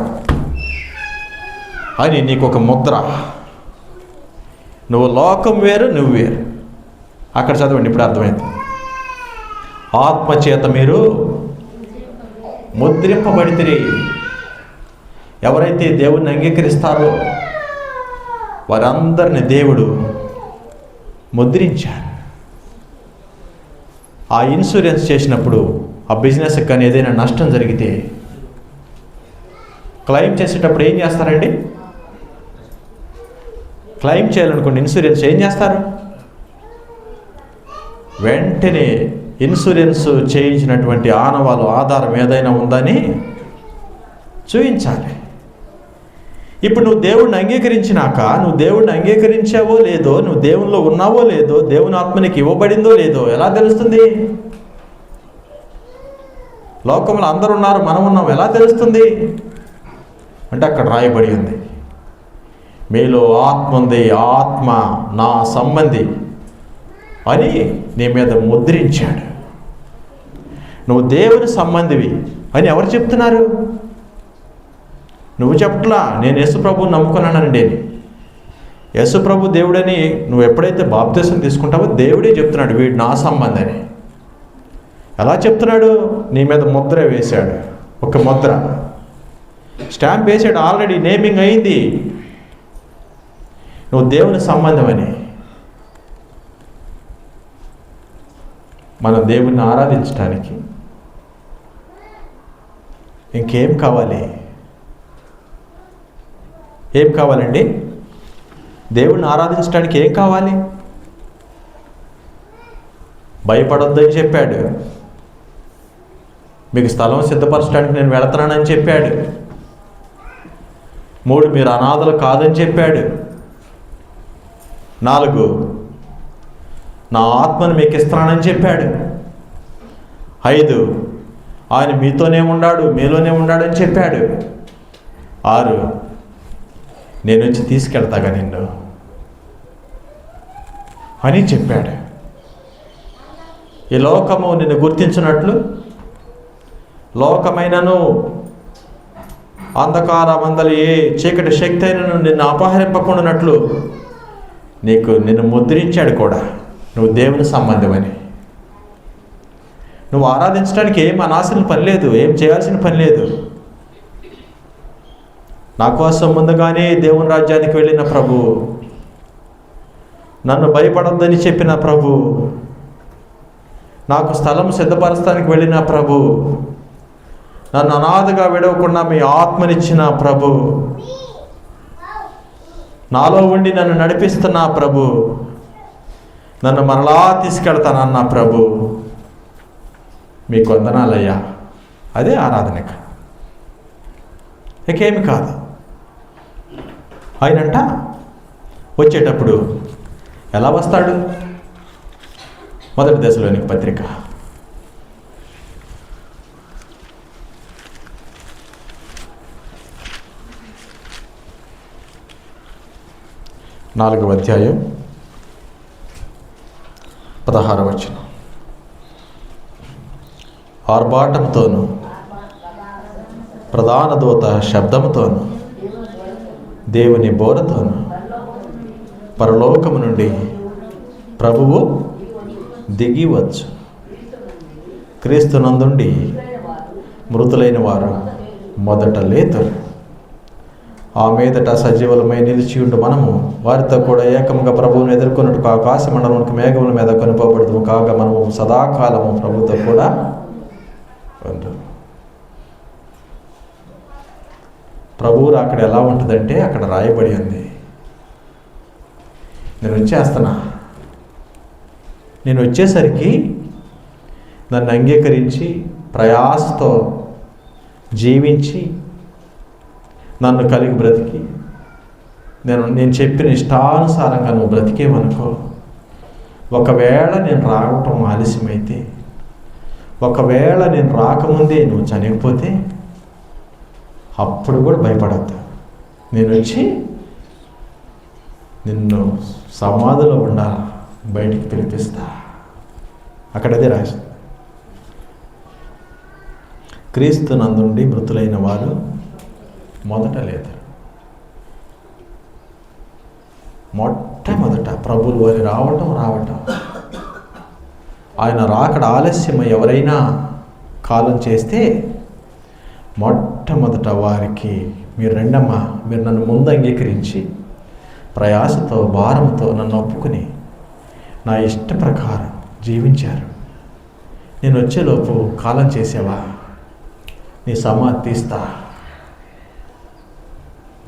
అని నీకు ఒక ముద్ర. నువ్వు లోకం వేరు, నువ్వు వేరు. అక్కడ చదవండి, ఇప్పుడు అర్థమైంది. ఆత్మచేత మీరు ముద్రింపబడితిరి. ఎవరైతే దేవుణ్ణి అంగీకరిస్తారో వారందరిని దేవుడు ముద్రించారు. ఆ ఇన్సూరెన్స్ చేసినప్పుడు ఆ బిజినెస్కి కానీ ఏదైనా నష్టం జరిగితే క్లెయిమ్ చేసేటప్పుడు ఏం చేస్తారండి? క్లెయిమ్ చేయాలనుకోండి ఇన్సూరెన్స్, ఏం చేస్తారు? వెంటనే ఇన్సూరెన్స్ చేయించినటువంటి ఆనవాళ్ళు, ఆధారం ఏదైనా ఉందని చూపించాలి. ఇప్పుడు నువ్వు దేవుణ్ణి అంగీకరించినాక, నువ్వు దేవుణ్ణి అంగీకరించావో లేదో, నువ్వు దేవునిలో ఉన్నావో లేదో, దేవుని ఆత్మనికి ఇవ్వబడిందో లేదో ఎలా తెలుస్తుంది? లోకంలో అందరూ ఉన్నారు, మనం ఉన్నాం, ఎలా తెలుస్తుంది అంటే అక్కడ రాయబడి ఉంది, మీలో ఆత్మ ఉంది, ఆత్మ నా సంబంధి అని నీ మీద ముద్రించాడు. నువ్వు దేవుని సంబంధివి అని ఎవరు చెప్తున్నారు? నువ్వు చెప్పట్లా, నేను యేసుప్రభుని నమ్ముకున్నానండి. యేసుప్రభు దేవుడని నువ్వు ఎప్పుడైతే బాప్తిసం తీసుకుంటావో దేవుడే చెప్తున్నాడు, వీడు నా సంబంధి అని. ఎలా చెప్తున్నాడు? నీ మీద ముద్ర వేశాడు, ఒక ముద్ర, స్టాంప్ వేసాడు, ఆల్రెడీ నేమింగ్ అయింది, నువ్వు దేవుని సంబంధమని. మనం దేవుణ్ణి ఆరాధించడానికి ఇంకేం కావాలి? ఏం కావాలండి? దేవుణ్ణి ఆరాధించడానికి ఏం కావాలి? భయపడొద్దని చెప్పాడు, మీకు స్థలం సిద్ధపరచడానికి నేను వెళుతున్నానని చెప్పాడు. 3 మీరు అనాథలు కాదని చెప్పాడు. 4 నా ఆత్మను మీకు ఇస్తున్నానని చెప్పాడు. 5 ఆయన మీతోనే ఉన్నాడు, మీలోనే ఉన్నాడని చెప్పాడు. 6 నేను వచ్చి తీసుకెళ్తాగా నిన్ను అని చెప్పాడు. ఈ లోకము నిన్ను గుర్తించినట్లు, లోకమైనను అంధకార మందలి ఏ చీకటి శక్తి అయినను నిన్ను అపహరింపకుండానట్లు నిన్ను ముద్రించాడు కూడా, నువ్వు దేవుని సంబంధమని. నువ్వు ఆరాధించడానికి ఏం అనాల్సిన పని లేదు, ఏం చేయాల్సిన పని లేదు. నా కోసం ముందుగానే దేవుని రాజ్యానికి వెళ్ళిన ప్రభు, నన్ను భయపడొద్దని చెప్పిన ప్రభు, నాకు స్థలం సిద్ధపరచడానికి వెళ్ళిన ప్రభు, నన్ను అనాథగా విడవకుండా మీ ఆత్మనిచ్చిన ప్రభు, నాలో ఉండి నన్ను నడిపిస్తున్న ప్రభు, నన్ను మరలా తీసుకెళ్తానన్న ప్రభు, మీకు వందనాలయ్యా. అదే ఆరాధనక, ఇకేమి కాదు. ఆయనంట వచ్చేటప్పుడు ఎలా వస్తాడు? 1 దశలోనికి పత్రిక 4వ అధ్యాయం 16వ వచనం. ఆర్భాటంతోనూ ప్రధాన దూత శబ్దముతోను దేవుని బోరతోను పరలోకము నుండి ప్రభువు దిగివచ్చు. క్రీస్తునందుండి మృతులైన వారు మొదట లేతురు. ఆ మీదట సజీవులమై నిలిచి ఉండు మనము వారితో కూడా ఏకముగా ప్రభువును ఎదుర్కొన్నట్టు ఆకాశ మండలంకి మేఘముల మీద కొనుకోబడదు కాగా మనము సదాకాలము ప్రభుతో కూడా ఉండు. ప్రభువు అక్కడ ఎలా ఉంటుందంటే అక్కడ రాయబడి ఉంది, నేను వచ్చేసరికి నన్ను అంగీకరించి ప్రయాసతో జీవించి నన్ను కలిగి బ్రతికి నేను చెప్పిన ఇష్టానుసారంగా నువ్వు బ్రతికేవనుకో, ఒకవేళ నేను రావటం ఆలస్యమైతే, ఒకవేళ నేను రాకముందే నువ్వు చనిపోతే అప్పుడు కూడా భయపడద్దు. నేను వచ్చి నిన్ను సమాధిలో ఉండాలి బయటికి పిలిపిస్తా. అక్కడదే రాసింది, క్రీస్తు నందుండి మృతులైన వారు మొదట లేదు. మొట్టమొదట ప్రభువుల వారి రావటం ఆయన రాకడ ఆలస్యమై ఎవరైనా కాలం చేస్తే మొట్టమొదట వారికి మీరు రెండమ్మా, మీరు నన్ను ముందు అంగీకరించి ప్రయాసతో భారంతో నన్ను ఒప్పుకుని నా ఇష్ట ప్రకారం జీవించారు. నేను వచ్చేలోపు కాలం చేసావా, నీ సమాధి తీస్తా.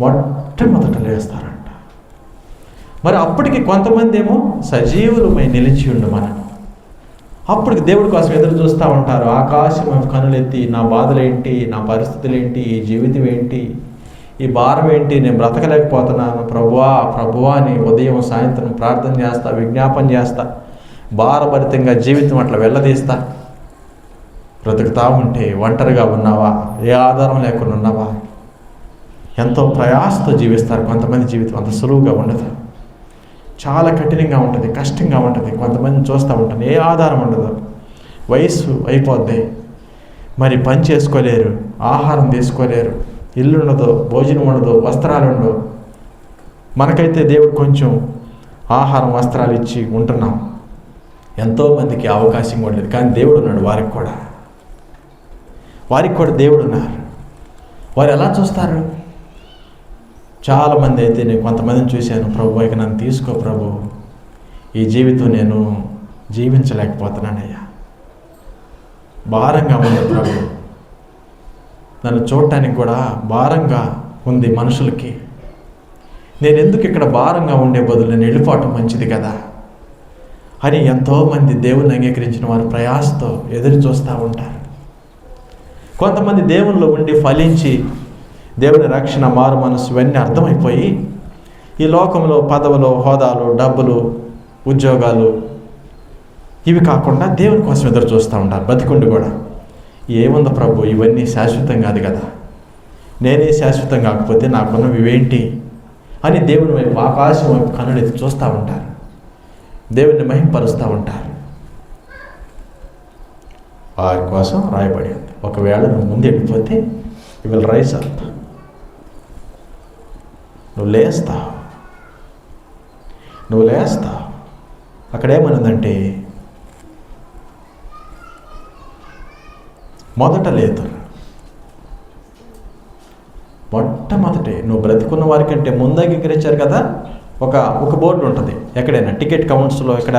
మొట్టమొదట లేస్తారంట. మరి అప్పటికి కొంతమంది ఏమో సజీవులమై నిలిచి ఉండు మనం. అప్పటికి దేవుడి కోసం ఎదురు చూస్తూ ఉంటారు. ఆకాశం కనులెత్తి నా బాధలేంటి, నా పరిస్థితులు ఏంటి, ఈ జీవితం ఏంటి, ఈ భారం ఏంటి, నేను బ్రతకలేకపోతున్నాను ప్రభువా అని ఉదయం సాయంత్రం ప్రార్థన చేస్తా, విజ్ఞాపన చేస్తా, భారభరితంగా జీవితం అట్లా వెళ్ళదీస్తా. బ్రతుకుతా ఉంటే ఒంటరిగా ఉన్నావా, ఏ ఆధారం లేకుండా ఉన్నావా, ఎంతో ప్రయాసతో జీవిస్తారు. కొంతమంది జీవితం అంత సులువుగా ఉండదు, చాలా కఠినంగా ఉంటుంది, కష్టంగా ఉంటుంది. కొంతమందిని చూస్తూ ఉంటాను, ఏ ఆధారం ఉండదు, వయసు అయిపోద్ది, మరి పని చేసుకోలేరు, ఆహారం తీసుకోలేరు, ఇల్లు ఉండదు, భోజనం ఉండదు, వస్త్రాలు ఉండవు. మనకైతే దేవుడు కొంచెం ఆహారం వస్త్రాలు ఇచ్చి ఉంటున్నాం. ఎంతోమందికి అవకాశం కూడా లేదు, కానీ దేవుడు ఉన్నాడు వారికి కూడా దేవుడు ఉన్నారు. వారు ఎలా చూస్తారు? చాలామంది అయితే నేను కొంతమందిని చూశాను, ప్రభు ఇక నన్ను తీసుకో ప్రభు, ఈ జీవితం నేను జీవించలేకపోతున్నానయ్యా, భారంగా ఉంది ప్రభు, నన్ను చూడటానికి కూడా భారంగా ఉంది మనుషులకి, నేను ఎందుకు ఇక్కడ భారంగా ఉండే బదులు నేను వెళ్ళిపోవటం మంచిది కదా అని ఎంతోమంది దేవుని అంగీకరించిన వారు ప్రయాసతో ఎదురు చూస్తూ ఉంటారు. కొంతమంది దేవునిలో ఉండి ఫలించి దేవుని రక్షణ, మారు మనసు ఇవన్నీ అర్థమైపోయి ఈ లోకంలో పదవులు, హోదాలు, డబ్బులు, ఉద్యోగాలు ఇవి కాకుండా దేవుని కోసం ఎదురు చూస్తూ ఉంటారు. బతికుండి కూడా ఏముంది ప్రభు, ఇవన్నీ శాశ్వతం కాదు కదా, నేనే శాశ్వతం కాకపోతే నాకున్నవి ఇవేంటి అని దేవుని వైపు, ఆకాశం వైపు కన్నులెత్తి చూస్తూ ఉంటారు, దేవుని మహింపరుస్తూ ఉంటారు. వారి కోసం రాయబడి ఉంది, ఒకవేళ నువ్వు ముందు వెళ్ళిపోతే యు విల్ రైజ్ అప్, నువ్వు లేస్తావు. అక్కడేమనుందంటే మొదట లేదు, మొట్టమొదటి నువ్వు బ్రతికున్న వారికంటే ముందు అంగీకరించారు కదా. ఒక బోర్డు ఉంటుంది ఎక్కడైనా, టికెట్ కౌంట్స్లో, ఇక్కడ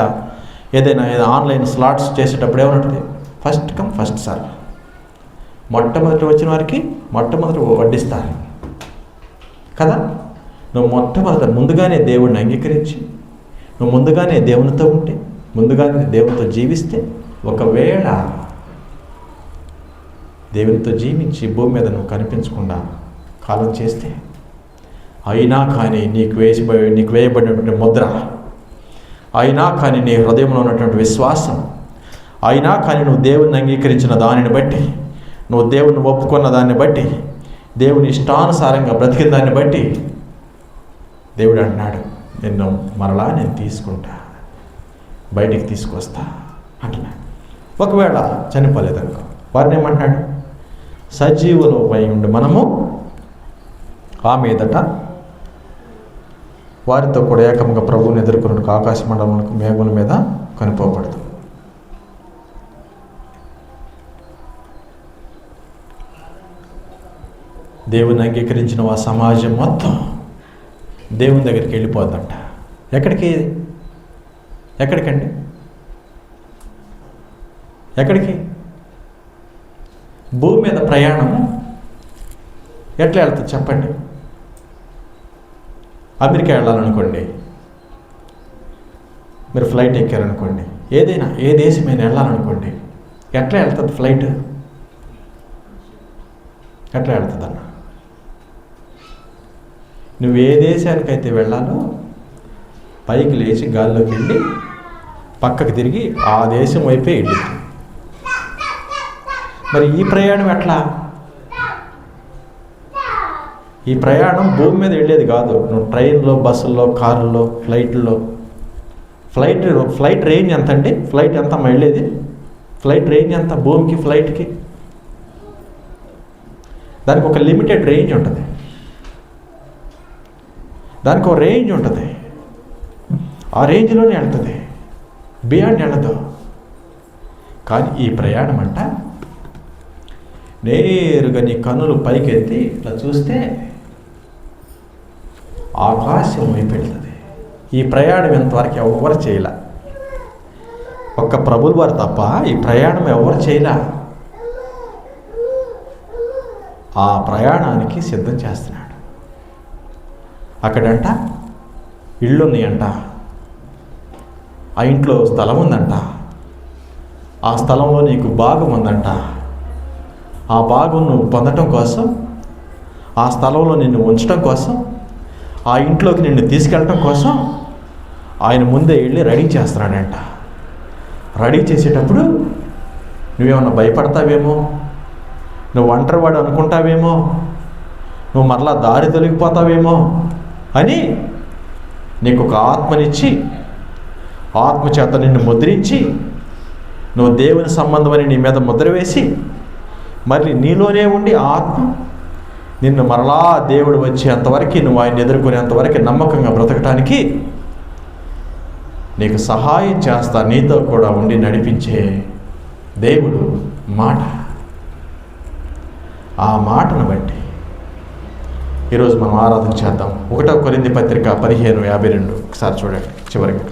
ఏదైనా ఆన్లైన్ స్లాట్స్ చేసేటప్పుడు ఏమనుంటుంది, ఫస్ట్ కమ్ ఫస్ట్ సర్వ్. మొట్టమొదటి వచ్చిన వారికి మొట్టమొదటి వడ్డిస్తారు కదా. నువ్వు మొట్టమొదట ముందుగానే దేవుడిని అంగీకరించి, నువ్వు ముందుగానే దేవునితో ఉంటే, ముందుగానే దేవునితో జీవిస్తే, ఒకవేళ దేవునితో జీవించి భూమి మీద నువ్వు కనిపించకుండా కాలం చేస్తే, అయినా కానీ నీకు వేయబడినటువంటి ముద్ర, అయినా కానీ నీ హృదయంలో ఉన్నటువంటి విశ్వాసం, అయినా కానీ నువ్వు దేవుని అంగీకరించిన దానిని బట్టి, నువ్వు దేవుని ఒప్పుకున్న దాన్ని బట్టి, దేవుని ఇష్టానుసారంగా బ్రతికిన దాన్ని బట్టి దేవుడు అంటున్నాడు, నిన్ను మరలా నేను తీసుకుంటా, బయటికి తీసుకొస్తా అంటున్నాడు. ఒకవేళ చనిపోలేదనుకో, వారిని ఏమంటున్నాడు, సజీవులమై ఉండి మనము ఆ మీదట వారితో కూడా ఏకముగా ప్రభువుని ఎదుర్కొన్నట్టు ఆకాశ మండలములకు మేఘముల మీద కనిపోబడదు. దేవుని అంగీకరించిన ఆ సమాజం మొత్తం దేవుని దగ్గరికి వెళ్ళిపోద్దంట. ఎక్కడికండి? ఎక్కడికి? భూమి మీద ప్రయాణము ఎట్లా వెళ్తుంది చెప్పండి? అమెరికా వెళ్ళాలనుకోండి, మీరు ఫ్లైట్ ఎక్కారనుకోండి, ఏదైనా ఏ దేశమైనా వెళ్ళాలనుకోండి, ఎట్లా వెళ్తుంది ఫ్లైట్? ఎట్లా వెళ్తుంది అన్న? నువ్వు ఏ దేశానికైతే వెళ్ళాలో పైకి లేచి గాల్లోకి వెళ్ళి పక్కకి తిరిగి ఆ దేశం వైపే వెళ్ళింది. మరి ఈ ప్రయాణం ఎట్లా? ఈ ప్రయాణం భూమి మీద వెళ్ళేది కాదు. నువ్వు ట్రైన్లో, బస్సుల్లో, కారుల్లో, ఫ్లైట్లో. ఫ్లైట్ రేంజ్ ఎంత అండి? ఫ్లైట్ ఎంత వెళ్ళేది? ఫ్లైట్ రేంజ్ ఎంత భూమికి, ఫ్లైట్కి? దానికి ఒక లిమిటెడ్ రేంజ్ ఉంటుంది. దానికి ఒక రేంజ్ ఉంటుంది. ఆ రేంజ్లోనే వెళ్తుంది, బియాండ్ వెళ్ళదు. కానీ ఈ ప్రయాణం అంట నేరుగా నీ కన్నులు పైకెత్తి ఇట్లా చూస్తే ఆకాశం వైపు వెళ్తుంది. ఈ ప్రయాణం ఎంతవరకు ఎవరు చేయలే, ఒక్క ప్రభువు వారు తప్ప ఈ ప్రయాణం ఎవరు చేయలే. ఆ ప్రయాణానికి సిద్ధం చేస్తున్నాడు. అక్కడంట ఇళ్ళు ఉన్నాయంట, ఆ ఇంట్లో స్థలం ఉందంట, ఆ స్థలంలో నీకు భాగం ఉందంట. ఆ భాగం నువ్వు పొందటం కోసం, ఆ స్థలంలో నిన్ను ఉంచడం కోసం, ఆ ఇంట్లోకి నిన్ను తీసుకెళ్ళటం కోసం ఆయన ముందే వెళ్ళి రెడీ చేస్తున్నాడంట. రెడీ చేసేటప్పుడు నువ్వేమన్నా భయపడతావేమో, నువ్వు ఒంటరివాడు అనుకుంటావేమో, నువ్వు మరలా దారి తొలగిపోతావేమో అని నీకు ఒక ఆత్మనిచ్చి, ఆత్మచేత నిన్ను ముద్రించి, నువ్వు దేవుని సంబంధమని నీ మీద ముద్ర వేసి, మరి నీలోనే ఉండి ఆత్మ నిన్ను మరలా దేవుడు వచ్చేంతవరకు, నువ్వు ఆయన ఎదుర్కొనేంతవరకు నమ్మకంగా బ్రతకటానికి నీకు సహాయం చేస్తా, నీతో కూడా ఉండి నడిపించే దేవుడు మాట. ఆ మాటను బట్టి ఈరోజు మనం ఆరాధన చేద్దాం. 1 కొరింథీ పత్రిక 15:52 ఒకసారి చూడండి చివరికి.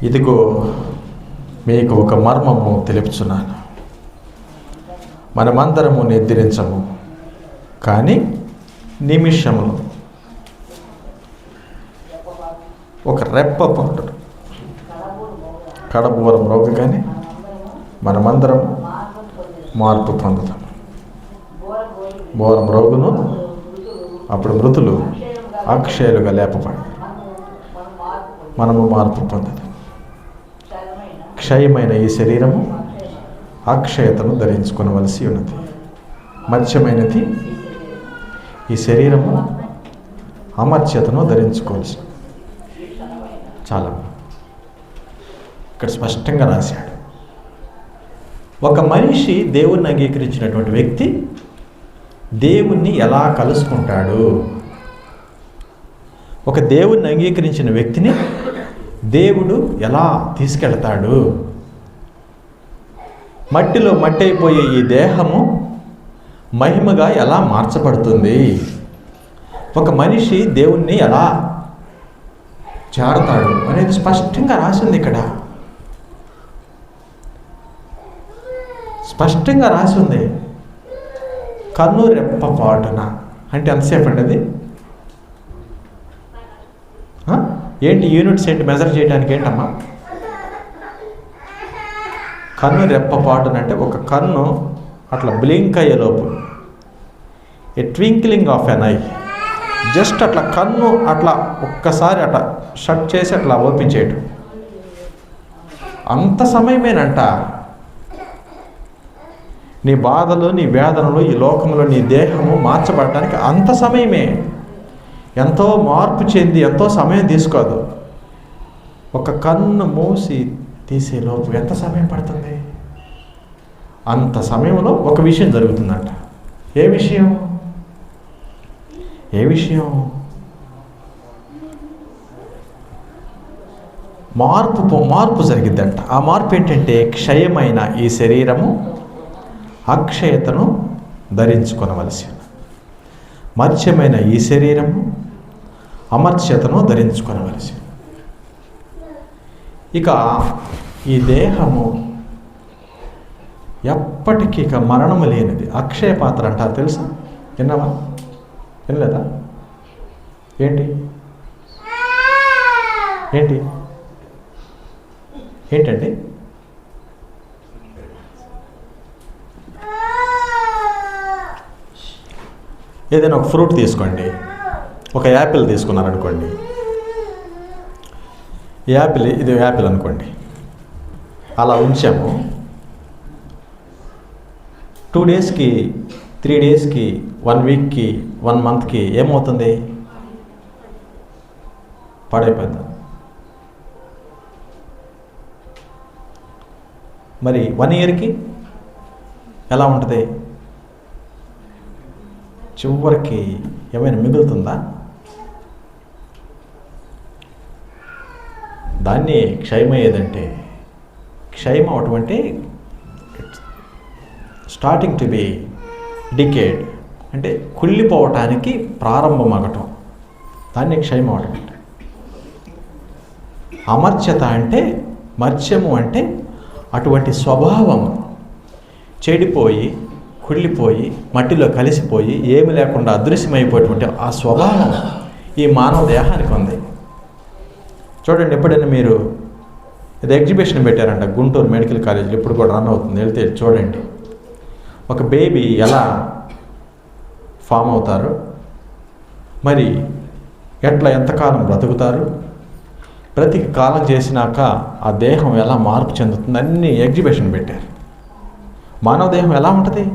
ఇదిగో మీకు ఒక మర్మము తెలుపుచున్నాను, మనమందరము నిద్రించము, కానీ నిమిషములు, ఒక రెప్పపాటు కడబూరం రోగగానే మనమందరం మార్పు పొందుతాం. బోరం రోగును అప్పుడు మృతులు అక్షయులుగా లేపబడి మనము మార్పు పొందుతాం. క్షయమైన ఈ శరీరము అక్షయతను ధరించుకొనవలసి ఉన్నది. మత్స్యమైనది ఈ శరీరము అమర్త్యతను ధరించుకోవాల్సి. చాలా ఇక్కడ స్పష్టంగా రాశాడు. ఒక మనిషి దేవుణ్ణి అంగీకరించినటువంటి వ్యక్తి దేవుణ్ణి ఎలా కలుసుకుంటాడు? ఒక దేవుణ్ణి అంగీకరించిన వ్యక్తిని దేవుడు ఎలా తీసుకెళ్తాడు? మట్టిలో మట్టి అయిపోయే ఈ దేహము మహిమగా ఎలా మార్చబడుతుంది? ఒక మనిషి దేవుణ్ణి ఎలా చేరతాడు అనేది స్పష్టంగా రాసింది ఇక్కడ. స్పష్టంగా రాసింది. కన్ను రెప్పపాటున అంటే ఎంతసేపు అండి అది? ఏంటి యూనిట్స్ ఏంటి మెజర్ చేయడానికి ఏంటమ్మా? కన్ను రెప్పపాటున అంటే ఒక కన్ను అట్లా బ్లింక్ అయ్యేలోపు, a twinkling of an eye, just అట్లా కన్ను అట్లా ఒక్కసారి అట్లా షట్ చేసి అట్లా ఓపెన్ చేయటం, అంత సమయమేనంట. నీ బాధలు, నీ వేదనలు, ఈ లోకంలో నీ దేహము మార్చబడటానికి అంత సమయమే. ఎంతో మార్పు చెంది ఎంతో సమయం తీసుకోదు. ఒక కన్ను మూసి తీసేలోపు ఎంత సమయం పడుతుంది? అంత సమయంలో ఒక విషయం జరుగుతుందంట. ఏ విషయం? మార్పు జరిగిద్దంట. ఆ మార్పు ఏంటంటే, క్షయమైన ఈ శరీరము అక్షయతను ధరించుకొనవలసి, మర్త్యమైన ఈ శరీరము అమర్త్యతను ధరించుకొనవలసి. ఇక ఈ దేహము ఎప్పటికీ ఇక మరణము లేనిది, అక్షయ పాత్ర అంటారు. తెలుసా? విన్నావా? వినలేదా? ఏంటండి? ఏదైనా ఒక ఫ్రూట్ తీసుకోండి. ఒక యాపిల్ తీసుకున్నారనుకోండి. ఇది యాపిల్ అనుకోండి. అలా ఉంచాము. 2 డేస్కి, 3 డేస్కి, 1 వీక్కి, 1 మంత్కి ఏమవుతుంది? పాడైపోద్ది. మరి 1 ఇయర్కి ఎలా ఉంటుంది? చివరికి ఏమైనా మిగులుతుందా? దాన్ని క్షయమయ్యేదంటే, క్షయం అవటం అంటే స్టార్టింగ్ టు బి డికేడ్, అంటే కుళ్ళిపోవటానికి ప్రారంభమగటం. దాన్ని క్షయం అవటం అంటే. అమర్త్యత అంటే, మర్త్యము అంటే అటువంటి స్వభావం చెడిపోయి, కుళ్ళిపోయి, మట్టిలో కలిసిపోయి, ఏమి లేకుండా అదృశ్యమైపోయేటువంటి ఆ స్వభావం ఈ మానవ దేహానికి ఉంది. చూడండి, ఎప్పుడైనా మీరు ఇది ఎగ్జిబిషన్ పెట్టారంట గుంటూరు మెడికల్ కాలేజీలో, ఇప్పుడు కూడా రన్ అవుతుంది, వెళ్తే చూడండి. ఒక బేబీ ఎలా ఫామ్ అవుతారు, మరి ఎంతకాలం బ్రతుకుతారు, బ్రతికి కాలం చేసినాక ఆ దేహం ఎలా మార్పు చెందుతుంది, అన్ని ఎగ్జిబిషన్ పెట్టారు. మానవ దేహం ఎలా ఉంటుంది?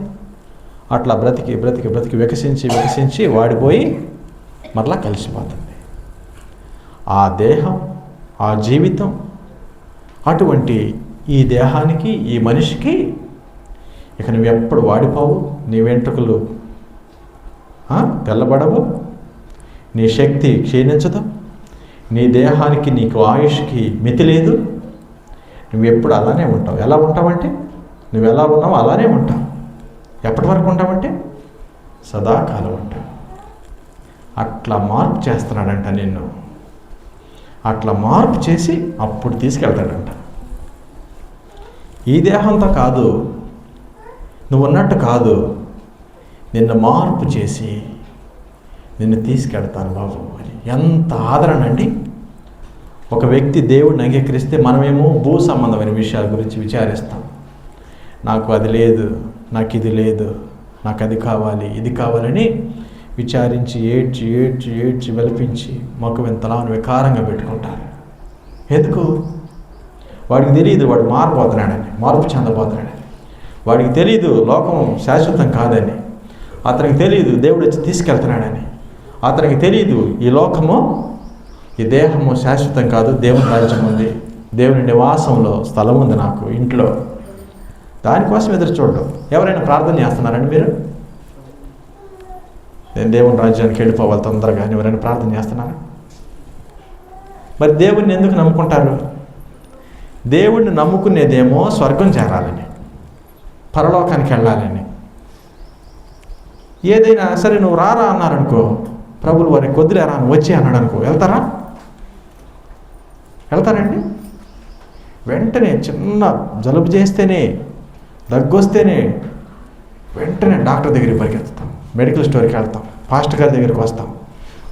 అట్లా బ్రతికి వికసించి వాడిపోయి మరలా కలిసిపోతుంది. ఆ దేహం, ఆ జీవితం, అటువంటి ఈ దేహానికి, ఈ మనిషికి ఇక నువ్వు ఎప్పుడు వాడిపోవు, నీ వెంట్రుకలు తెల్లబడవు, నీ శక్తి క్షీణించదు, నీ దేహానికి, నీకు ఆయుష్కి మితి లేదు. నువ్వు ఎప్పుడు అలానే ఉంటావు. ఎలా ఉంటావంటే, నువ్వు ఎలా ఉన్నావు అలానే ఉంటావు. ఎప్పటి వరకు ఉంటావంటే సదాకాలం ఉంటావు. అట్లా మార్పు చేస్తున్నాడంట నిన్ను. అట్లా మార్పు చేసి అప్పుడు తీసుకెళ్తాడంట. ఈ దేహంతో కాదు, నువ్వు ఉన్నట్టు కాదు, నిన్ను మార్పు చేసి నిన్ను తీసుకెళ్తాను బాబు అని. ఎంత ఆదరణ అండి! ఒక వ్యక్తి దేవుడిని అంగీకరిస్తే మనమేమో భూ సంబంధమైన విషయాల గురించి విచారిస్తాం. నాకు అది లేదు, నాకు ఇది లేదు, నాకు అది కావాలి, ఇది కావాలని విచారించి ఏడ్చి వెలిపించి మొక్క వింతలా వికారంగా పెట్టుకుంటారు. ఎందుకు? వాడికి తెలియదు వాడు మారిపోతున్నాడని, మార్పు చెందబోతున్నాడని. వాడికి తెలియదు లోకం శాశ్వతం కాదని. అతనికి తెలియదు దేవుడు వచ్చి తీసుకెళ్తున్నాడని. అతనికి తెలియదు ఈ లోకము, ఈ దేహము శాశ్వతం కాదు, దేవుని రాజ్యం ఉంది, దేవుని నివాసంలో స్థలం ఉంది నాకు ఇంట్లో. దానికోసం ఎదురు చూడడం. ఎవరైనా ప్రార్థన చేస్తున్నారండి మీరు? నేను దేవుని రాజ్యానికి వెళ్ళిపోవాలి తొందరగా అని ఎవరైనా ప్రార్థన చేస్తున్నారా? మరి దేవుణ్ణి ఎందుకు నమ్ముకుంటారు? దేవుణ్ణి నమ్ముకునేదేమో స్వర్గం చేరాలని, పరలోకానికి వెళ్ళాలని. ఏదైనా సరే నువ్వు రారా అన్నారనుకో, ప్రభులు వారికి వదిలేరా అని వచ్చి అన్నాడు అనుకో, వెళ్తారండి? వెంటనే చిన్న జలుబు చేస్తేనే, దగ్గొస్తేనే వెంటనే డాక్టర్ దగ్గరికి పరిగెత్తుతాం, మెడికల్ స్టోర్కి వెళ్తాం, పాస్టర్ గారి దగ్గరికి వస్తాం.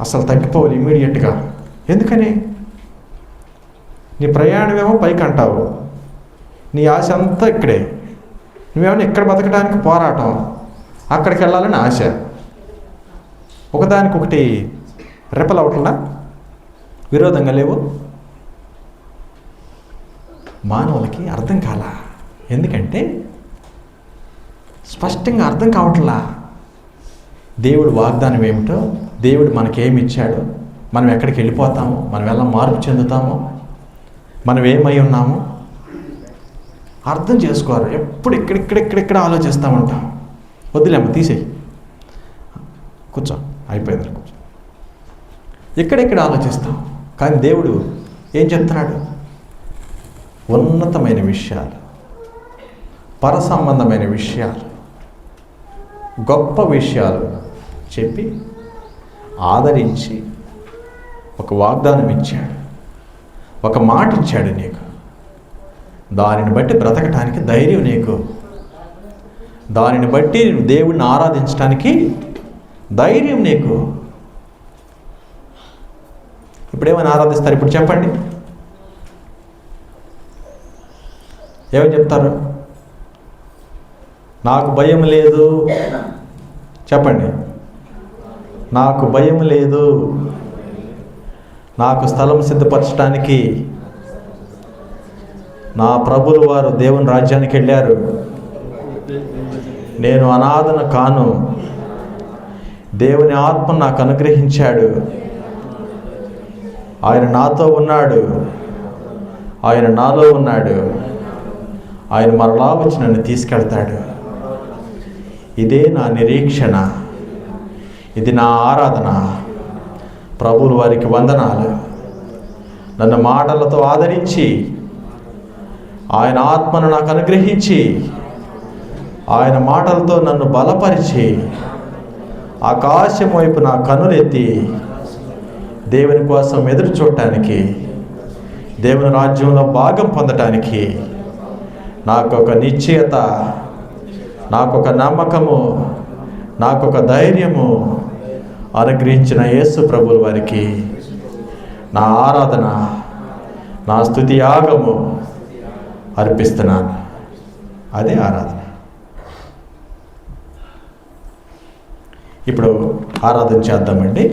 అసలు తగ్గిపోవాలి ఇమీడియట్గా. ఎందుకని? నీ ప్రయాణమేమో పైకి అంటావు, నీ ఆశ అంతా ఇక్కడే. నువ్వేమో ఇక్కడ బతకడానికి పోరాటం, అక్కడికి వెళ్ళాలని ఆశ. ఒకదానికొకటి రెపలు అవట్లా, విరోధంగా లేవు. మానవులకి అర్థం కాలా. ఎందుకంటే స్పష్టంగా అర్థం కావట్లా దేవుడు వాగ్దానం ఏమిటో, దేవుడు మనకేమి ఇచ్చాడు, మనం ఎక్కడికి వెళ్ళిపోతాము, మనం ఎలా మార్పు చెందుతాము, మనం ఏమై ఉన్నాము అర్థం చేసుకోరు. ఎప్పుడు ఇక్కడిక్కడ ఆలోచిస్తూ ఉంటాం. వద్దులేమ్మ తీసేయి, కూర్చో, అయిపోయింది, కూర్చో. ఎక్కడెక్కడ ఆలోచిస్తాం. కానీ దేవుడు ఏం చెప్తున్నాడు? ఉన్నతమైన విషయాలు, పర సంబంధమైన విషయాలు, గొప్ప విషయాలు చెప్పి ఆదరించి ఒక వాగ్దానం ఇచ్చాడు, ఒక మాట ఇచ్చాడు నీకు. దానిని బట్టి బ్రతకటానికి ధైర్యం నీకు, దానిని బట్టి దేవుడిని ఆరాధించడానికి ధైర్యం నీకు. ఇప్పుడేమైనా ఆరాధిస్తారు? ఇప్పుడు చెప్పండి, ఏమని చెప్తారు? నాకు భయం లేదు. చెప్పండి, నాకు భయం లేదు. నాకు స్థలం సిద్ధపరచడానికి నా ప్రభులు వారు దేవుని రాజ్యానికి వెళ్ళారు. నేను అనాథను కాను. దేవుని ఆత్మ నాకు అనుగ్రహించాడు. ఆయన నాతో ఉన్నాడు, ఆయన నాలో ఉన్నాడు. ఆయన మరలా వచ్చి నన్ను తీసుకెళ్తాడు. ఇదే నా నిరీక్షణ, ఇది నా ఆరాధన. ప్రభువుల వారికి వందనాలు. నన్ను మాటలతో ఆదరించి, ఆయన ఆత్మను నాకు అనుగ్రహించి, ఆయన మాటలతో నన్ను బలపరిచి, ఆకాశం వైపు నా కన్నులెత్తి దేవుని కోసం ఎదురు చూడటానికి, దేవుని రాజ్యంలో భాగం పొందటానికి నాకొక నిశ్చయత, నాకొక నమ్మకము, నాకొక ధైర్యము అనుగ్రహించిన యేసు ప్రభువుల వారికి నా ఆరాధన, నా స్తుతి యాగము అర్పిస్తున్నాను. అదే ఆరాధన. ఇప్పుడు ఆరాధన చేద్దామండి.